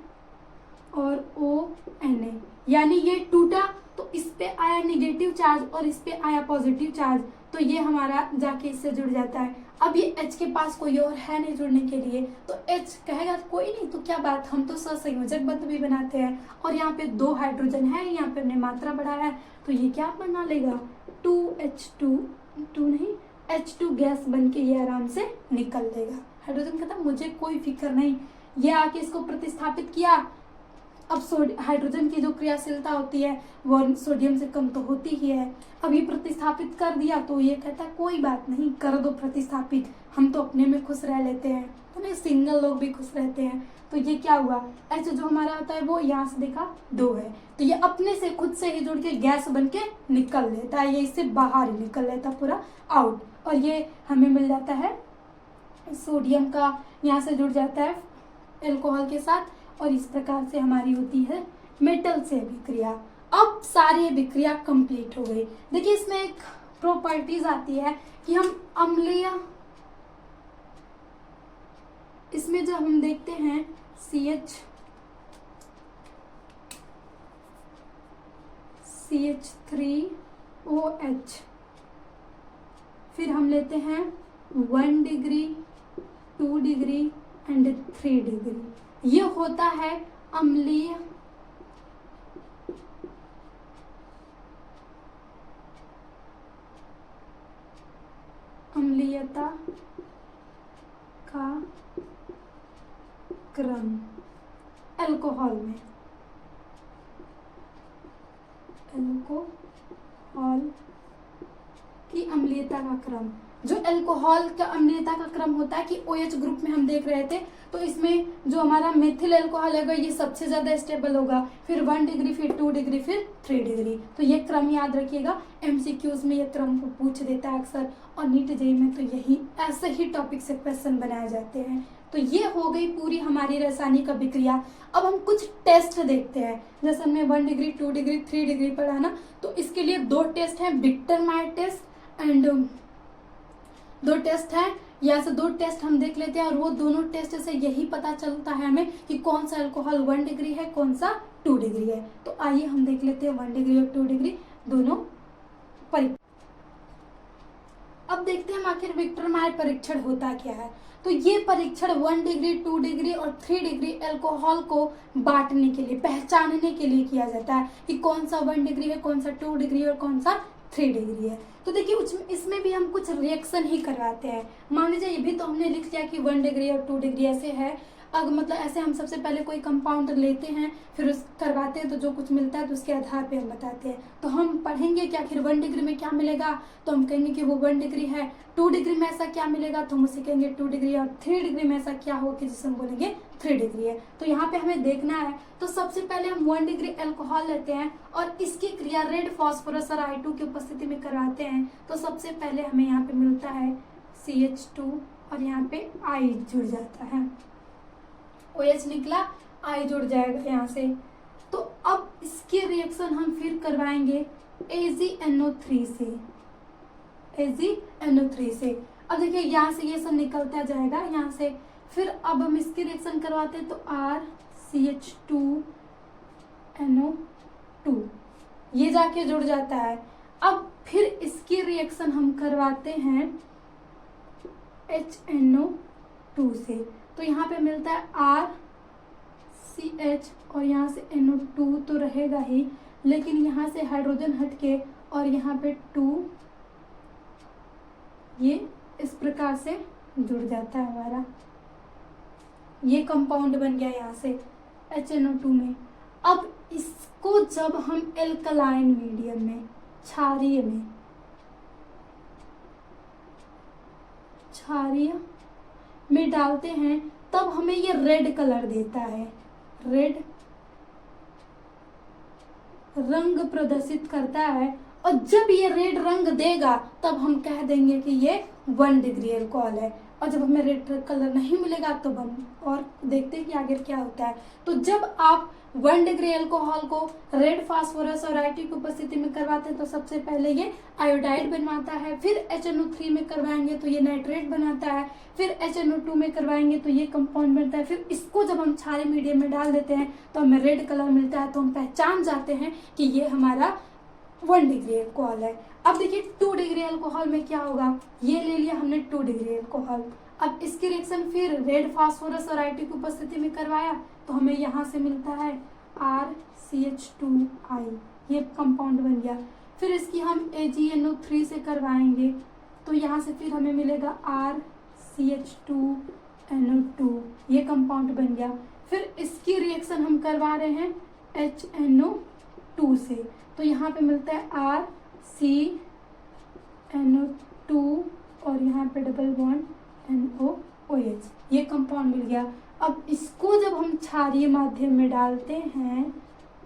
और ONA, यानी ये टूटा तो इस पे आया नेगेटिव चार्ज और इस पे आया पॉजिटिव चार्ज, तो ये हमारा जाके इससे जुड़ जाता है। अब ये H के पास कोई और है नहीं जुड़ने के लिए, तो H कहेगा कोई नहीं तो क्या बात, हम तो सहसंयोजक बंध भी बनाते हैं, और यहाँ पे 2 हाइड्रोजन है, यहाँ पे हमने मात्रा बढ़ाया है, तो ये क्या बना लेगा 2H2, नहीं H2 गैस बन के ये आराम से निकल लेगा। हाइड्रोजन कहता मुझे कोई फिक्र नहीं, ये आके इसको प्रतिस्थापित किया। अब हाइड्रोजन की जो क्रियाशीलता होती है वो सोडियम से कम तो होती ही है, अब ये प्रतिस्थापित कर दिया तो ये कहता है कोई बात नहीं, कर दो प्रतिस्थापित, हम तो अपने में खुश रह लेते हैं, तो नहीं सिंगल लोग भी खुश रहते हैं। तो ये क्या हुआ, H जो हमारा होता है वो यहाँ से देखा 2 है, तो ये अपने से खुद से ही जुड़ के गैस बन के निकल लेता है, ये इससे बाहर ही निकल लेता पूरा आउट, और ये हमें मिल जाता है सोडियम का, यहाँ से जुड़ जाता है एल्कोहल के साथ, और इस प्रकार से हमारी होती है मेटल से अभिक्रिया। अब सारी अभिक्रिया कंप्लीट हो गई। देखिए इसमें एक प्रॉपर्टीज आती है कि हम अम्लीय, इसमें जो हम देखते हैं CH3OH, फिर हम लेते हैं 1 डिग्री 2 डिग्री एंड 3 डिग्री, ये होता है अम्लीयता का क्रम अल्कोहल में, अल्कोहल की अम्लीयता का क्रम, जो अल्कोहल का अम्लीयता का क्रम होता है कि OH ग्रुप में हम देख रहे थे, तो इसमें जो हमारा मेथिल अल्कोहल होगा ये सबसे ज्यादा स्टेबल होगा, फिर 1 डिग्री, फिर 2 डिग्री, फिर 3 डिग्री, तो ये क्रम याद रखिएगा, MCQs में ये क्रम को पूछ देता है अक्सर, और नीट जेईई में तो यही ऐसे ही टॉपिक से क्वेश्चन बनाए जाते हैं। तो ये हो गई पूरी हमारी रासायनिक अभिक्रिया। अब हम कुछ टेस्ट देखते हैं, जैसे हमने 1 डिग्री 2 डिग्री 3 डिग्री पढ़ा ना, तो इसके लिए 2 टेस्ट हैं, विक्टर-मायर टेस्ट एंड 2 टेस्ट हैं, या से 2 टेस्ट हम देख लेते हैं, और वो दोनों टेस्ट से यही पता चलता है हमें कि कौन सा अल्कोहल 1 डिग्री है, कौन सा 2 डिग्री है। तो आइए हम देख लेते हैं 1 डिग्री और 2 डिग्री दोनों परीक्षण। अब देखते हैं हम आखिर विक्टर-मायर परीक्षण होता क्या है। तो ये परीक्षण 1 डिग्री 2 डिग्री और 3 डिग्री अल्कोहल को बांटने के लिए, पहचानने के लिए किया जाता है कि कौन सा 1 डिग्री है, कौन सा 2 डिग्री और कौन सा 3 डिग्री है। तो देखिए इसमें भी हम कुछ रिएक्शन ही करवाते हैं। मान लीजिए ये भी तो हमने लिख लिया कि 1 डिग्री और 2 डिग्री ऐसे है, अगर मतलब ऐसे हम सबसे पहले कोई कंपाउंड लेते हैं, फिर उस करवाते हैं, तो जो कुछ मिलता है तो उसके आधार पे हम बताते हैं। तो हम पढ़ेंगे कि आखिर 1 डिग्री में क्या मिलेगा, तो हम कहेंगे कि वो 1 डिग्री है। 2 डिग्री में ऐसा क्या मिलेगा, तो हम उसे कहेंगे 2 डिग्री, और 3 डिग्री में ऐसा क्या होगा कि जिसे हम बोलेंगे 3 डिग्री है। तो यहाँ पे हमें देखना है, तो सबसे पहले हम 1 डिग्री अल्कोहल लेते हैं और इसकी क्रिया रेड फास्फोरस और I2 की उपस्थिति में करवाते हैं। तो सबसे पहले हमें यहाँ पे मिलता है CH2 और यहाँ पे I जुड़ जाता है, OH निकला, I जुड़ जाएगा यहाँ से। तो अब इसके रिएक्शन हम फिर करवाएंगे AgNO3 से, AgNO3 से। अब देखिए यहाँ से ये सब निकलता जाएगा यहाँ से, फिर अब हम इसकी रिएक्शन करवाते हैं तो RCH2NO2 ये जाके जुड़ जाता है। अब फिर इसकी रिएक्शन हम करवाते हैं HNO2 से, तो यहाँ पे मिलता है RCH और यहाँ से NO2 तो रहेगा ही, लेकिन यहाँ से हाइड्रोजन हटके और यहाँ पे 2 ये इस प्रकार से जुड़ जाता है हमारा, ये कंपाउंड बन गया यहाँ से HNO2 में। अब इसको जब हम एल्कलाइन मीडियम में, क्षारीय में डालते हैं, तब हमें ये रेड कलर देता है, रेड रंग प्रदर्शित करता है। और जब ये रेड रंग देगा तब हम कह देंगे कि ये 1 डिग्री अल्कोहल है। और जब हमें रेड कलर नहीं मिलेगा तो हम और देखते हैं कि आगे क्या होता है। तो जब आप 1 डिग्री अल्कोहल को रेड फास्फोरस और आईटी की उपस्थिति में करवाते हैं तो सबसे पहले ये आयोडाइड बनवाता है, फिर HNO3 में करवाएंगे तो ये नाइट्रेट बनाता है, फिर HNO2 में करवाएंगे तो ये कंपाउंड बनता है। फिर इसको जब हम क्षारीय मीडियम में डाल देते हैं तो हमें रेड कलर मिलता है, तो हम पहचान जाते हैं कि ये हमारा 1 डिग्री अल्कोहल है। अब देखिए 2 डिग्री अल्कोहल में क्या होगा, ये ले लिया हमने 2 डिग्री अल्कोहल। अब इसकी रिएक्शन फिर रेड फास्फोरस और आईटी की उपस्थिति में करवाया तो हमें यहाँ से मिलता है RCH2I, ये कंपाउंड बन गया। फिर इसकी हम AgNO3 से करवाएंगे तो यहाँ से फिर हमें मिलेगा RCH2NO2, ये कंपाउंड बन गया। फिर इसकी रिएक्शन हम करवा रहे हैं HNO2 से, तो यहाँ पे मिलता है RCNO2 और यहाँ पे डबल बॉन्ड NOOH, ये कंपाउंड मिल गया। अब इसको जब हम क्षारीय माध्यम में डालते हैं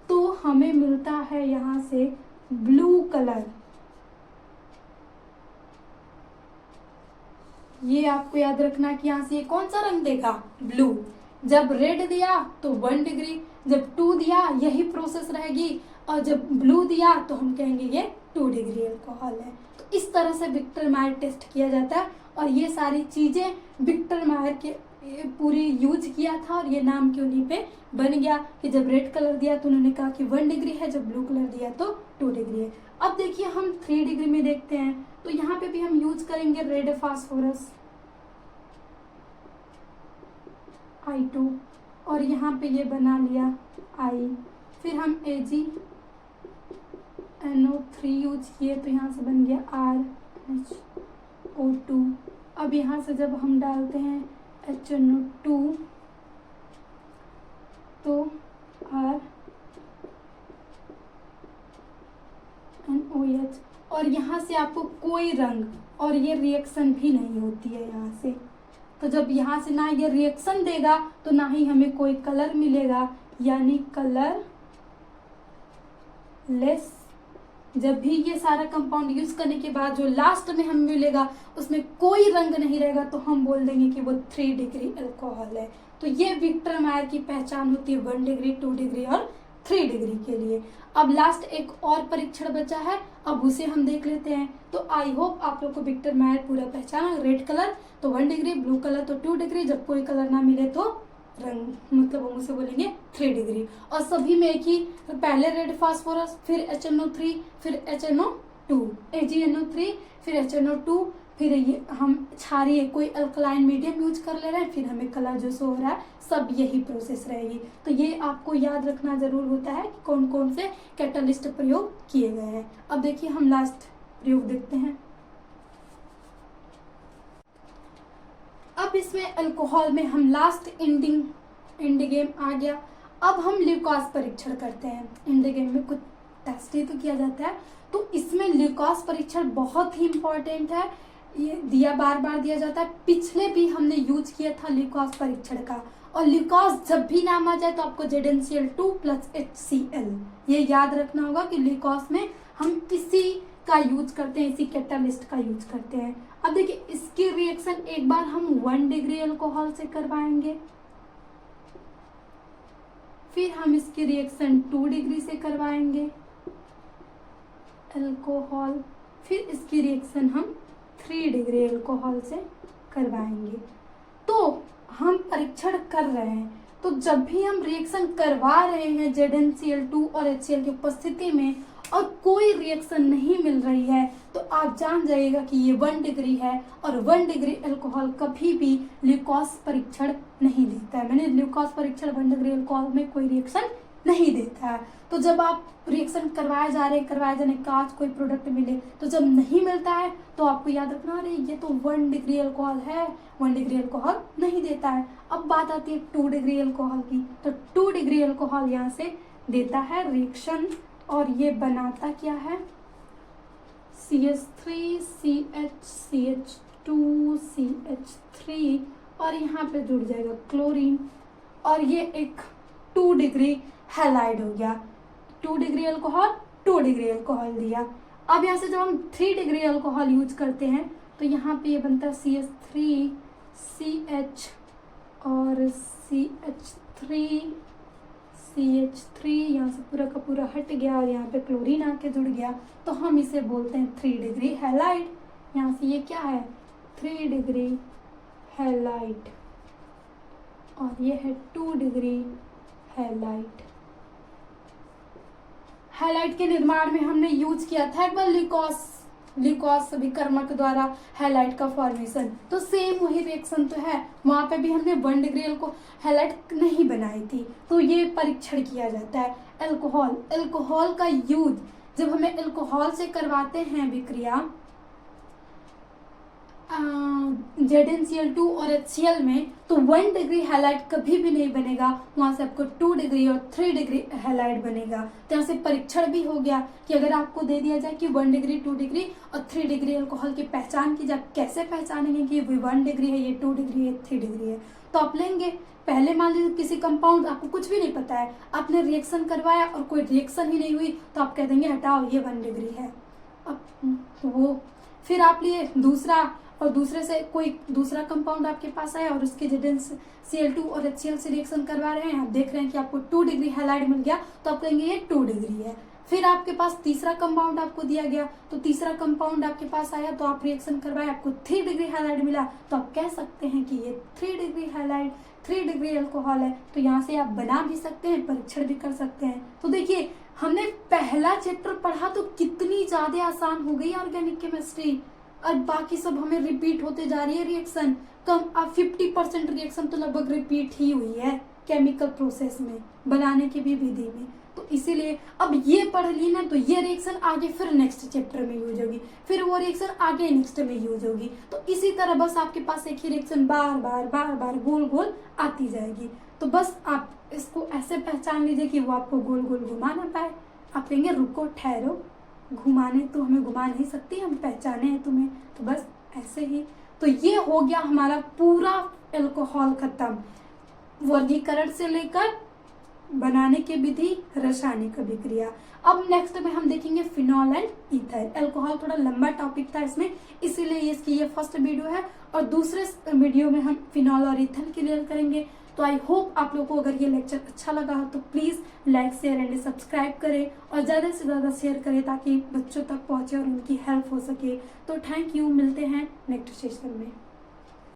तो हमें मिलता है यहाँ से ब्लू कलर। ये आपको याद रखना कि यहाँ से ये कौन सा रंग देगा, ब्लू। जब रेड दिया तो 1 डिग्री, जब 2 दिया यही प्रोसेस रहेगी, और जब ब्लू दिया तो हम कहेंगे ये 2 डिग्री अल्कोहल है। तो इस तरह से विक्टर मायर टेस्ट किया जाता है, और ये सारी चीज़ें विक्टर मायर के पूरी यूज किया था, और ये नाम क्यों नहीं पे बन गया कि जब रेड कलर दिया तो उन्होंने कहा कि 1 डिग्री है, जब ब्लू कलर दिया तो 2 डिग्री है। अब देखिए हम 3 डिग्री में देखते हैं, तो यहाँ पे भी हम यूज करेंगे रेड फास्फोरस I2, और यहाँ पे ये बना लिया I। फिर हम AgNO3 यूज किए तो यहाँ से बन गया RHO2। अब यहाँ से जब हम डालते हैं HNO2 तो RNOH, और यहाँ से आपको कोई रंग और ये रिएक्शन भी नहीं होती है यहाँ से। तो जब यहाँ से ना ये रिएक्शन देगा तो ना ही हमें कोई कलर मिलेगा, यानी कलर लेस। जब भी ये सारा कंपाउंड यूज करने के बाद जो लास्ट में हमें मिलेगा उसमें कोई रंग नहीं रहेगा तो हम बोल देंगे कि वो 3 डिग्री अल्कोहल है। तो ये विक्टर मायर की पहचान होती है 1 डिग्री, 2 डिग्री और 3 डिग्री के लिए। अब लास्ट एक और परीक्षण बचा है, अब उसे हम देख लेते हैं। तो आई होप आप लोग को विक्टर मायर पूरा पहचाना। रेड कलर तो 1 डिग्री, ब्लू कलर तो 2 डिग्री, जब कोई कलर ना मिले तो रंग, मतलब हम उसे बोलेंगे 3 डिग्री। और सभी में एक ही, पहले रेड फास्फोरस, फिर HNO3, फिर HNO2, AgNO3, फिर HNO2, फिर ये हम क्षारीय कोई अल्कलाइन मीडियम यूज कर ले रहे हैं, फिर हमें कलर जो शो हो रहा है, सब यही प्रोसेस रहेगी। तो ये आपको याद रखना जरूर होता है कि कौन कौन से कैटलिस्ट प्रयोग किए गए हैं। अब देखिए हम लास्ट प्रयोग देखते हैं। अब इसमें अल्कोहल में हम लास्ट एंड गेम आ गया। अब हम ल्यूकास परीक्षण करते हैं। एंड गेम में कुछ टेस्ट ही तो किया जाता है, तो इसमें ल्यूकास परीक्षण बहुत ही इंपॉर्टेंट है। ये दिया बार बार दिया जाता है, पिछले भी हमने यूज किया था ल्यूकास परीक्षण का। और ल्यूकास जब भी नाम आ जाए तो आपको ZnCl2 + HCl ये याद रखना होगा कि ल्यूकास में हम इसी का यूज करते हैं, इसी कैटालिस्ट का यूज करते हैं। अब देखिए इसकी रिएक्शन एक बार हम 1 डिग्री अल्कोहल से करवाएंगे, फिर हम इसकी रिएक्शन 2 डिग्री से करवाएंगे अल्कोहल, फिर इसकी रिएक्शन हम 3 डिग्री अल्कोहल से करवाएंगे। तो हम परीक्षण कर रहे हैं, तो जब भी हम रिएक्शन करवा रहे हैं ZnCl2 और HCl की उपस्थिति में और कोई रिएक्शन नहीं मिल रही है, तो आप जान जाइएगा कि ये 1 डिग्री है। और 1 डिग्री अल्कोहल कभी भी ल्यूकास परीक्षण नहीं देता है। मैंने ल्यूकास परीक्षण 1 डिग्री अल्कोहल में कोई रिएक्शन नहीं देता है। तो जब आप रिएक्शन करवाए जाने का आज कोई प्रोडक्ट मिले, तो जब नहीं मिलता है तो आपको याद रखना, अरे ये तो 1 डिग्री अल्कोहल है, 1 डिग्री अल्कोहल नहीं देता है। अब बात आती है 2 डिग्री अल्कोहल की, तो 2 डिग्री अल्कोहल यहाँ से देता है रिएक्शन, और ये बनाता क्या है, CH3 CH2 CH3, और यहाँ पे जुड़ जाएगा क्लोरीन, और ये एक 2 डिग्री हैलाइड हो गया। 2 डिग्री अल्कोहल, 2 डिग्री अल्कोहल दिया। अब यहाँ से जब हम 3 डिग्री अल्कोहल यूज करते हैं तो यहाँ पे ये बनता है CH3 CH और CH3 यहाँ से पूरा का पूरा हट गया और यहाँ पे क्लोरीन आके जुड़ गया, तो हम इसे बोलते हैं 3 डिग्री हैलाइड। यहाँ से ये क्या है, 3 डिग्री हैलाइड, और ये है 2 डिग्री हैलाइड। हैलाइड के निर्माण में हमने यूज किया था ग्लूकोज विकर्मक द्वारा हैलाइड का फॉर्मेशन। तो सेम वही रिएक्शन तो है, वहाँ पे भी हमने 1 डिग्री हैलाइड नहीं बनाई थी। तो ये परीक्षण किया जाता है। अल्कोहल का यूज जब हमें अल्कोहल से करवाते हैं विक्रिया ZnCl2 और HCl में, तो 1 डिग्री हैलाइड कभी भी नहीं बनेगा, वहां से आपको 2 डिग्री और 3 डिग्री हैलाइड बनेगा। तो यहाँ से परीक्षण भी हो गया कि अगर आपको दे दिया जाए कि 1 डिग्री 2 डिग्री और 3 डिग्री अल्कोहल की पहचान की जाए, कैसे पहचानेंगे कि ये 1 डिग्री है, ये 2 डिग्री है, 3 डिग्री है। तो आप लेंगे, पहले मान लीजिए किसी कंपाउंड आपको कुछ भी नहीं पता है, आपने रिएक्शन करवाया और कोई रिएक्शन ही नहीं हुई, तो आप कह देंगे हटाओ ये 1 डिग्री है। अब तो वो फिर आप लिए दूसरा, और दूसरे से कोई दूसरा कंपाउंड आपके पास आया और उसके ZnCl2 और HCl से रिएक्शन करवा रहे हैं, आप देख रहे हैं कि आपको 2 डिग्री हैलाइड मिल गया, तो आप कहेंगे ये 2 डिग्री है। फिर आपके पास तीसरा कंपाउंड आपको दिया गया, तो तीसरा कंपाउंड आपके पास आया, तो आप रिएक्शन करवाए, आपको 3 डिग्री हैलाइड मिला, तो आप कह सकते हैं कि ये 3 डिग्री हैलाइड, 3 डिग्री अल्कोहल है। तो यहाँ से आप बना भी सकते हैं, परीक्षण भी कर सकते हैं। तो देखिए, हमने पहला चैप्टर पढ़ा तो कितनी ज्यादा आसान हो गई ऑर्गेनिक केमिस्ट्री, और बाकी सब हमें रिपीट होते जा रही है रिएक्शन। कम 50% रिएक्शन तो लगभग रिपीट ही हुई है केमिकल प्रोसेस में, बनाने की भी विधि में। तो इसीलिए अब ये पढ़ ली ना, तो ये रिएक्शन आगे फिर नेक्स्ट चैप्टर में यूज होगी, फिर वो रिएक्शन आगे नेक्स्ट में यूज होगी। तो इसी तरह बस आपके पास एक ही रिएक्शन बार बार गोल गोल आती जाएगी। तो बस आप इसको ऐसे पहचान लीजिए कि वो आपको गोल गोल घुमा ना पाए। आप कहेंगे रुको ठहरो, घुमाने तो हमें घुमा नहीं सकती, हम पहचाने हैं तुम्हें। तो बस ऐसे ही। तो ये हो गया हमारा पूरा अल्कोहल खत्म, वर्गीकरण से लेकर बनाने की विधि, रासायनिक अभिक्रिया। अब नेक्स्ट में हम देखेंगे फिनॉल एंड ईथर। अल्कोहल थोड़ा लंबा टॉपिक था इसमें, इसीलिए इसकी ये फर्स्ट वीडियो है, और दूसरे वीडियो में हम फिनॉल और ईथर क्लियर करेंगे। तो आई होप आप लोगों को अगर ये लेक्चर अच्छा लगा हो तो please like share and subscribe करें, और ज़्यादा से ज़्यादा शेयर करें ताकि बच्चों तक पहुँचे और उनकी हेल्प हो सके। तो थैंक यू, मिलते हैं नेक्स्ट सेशन में।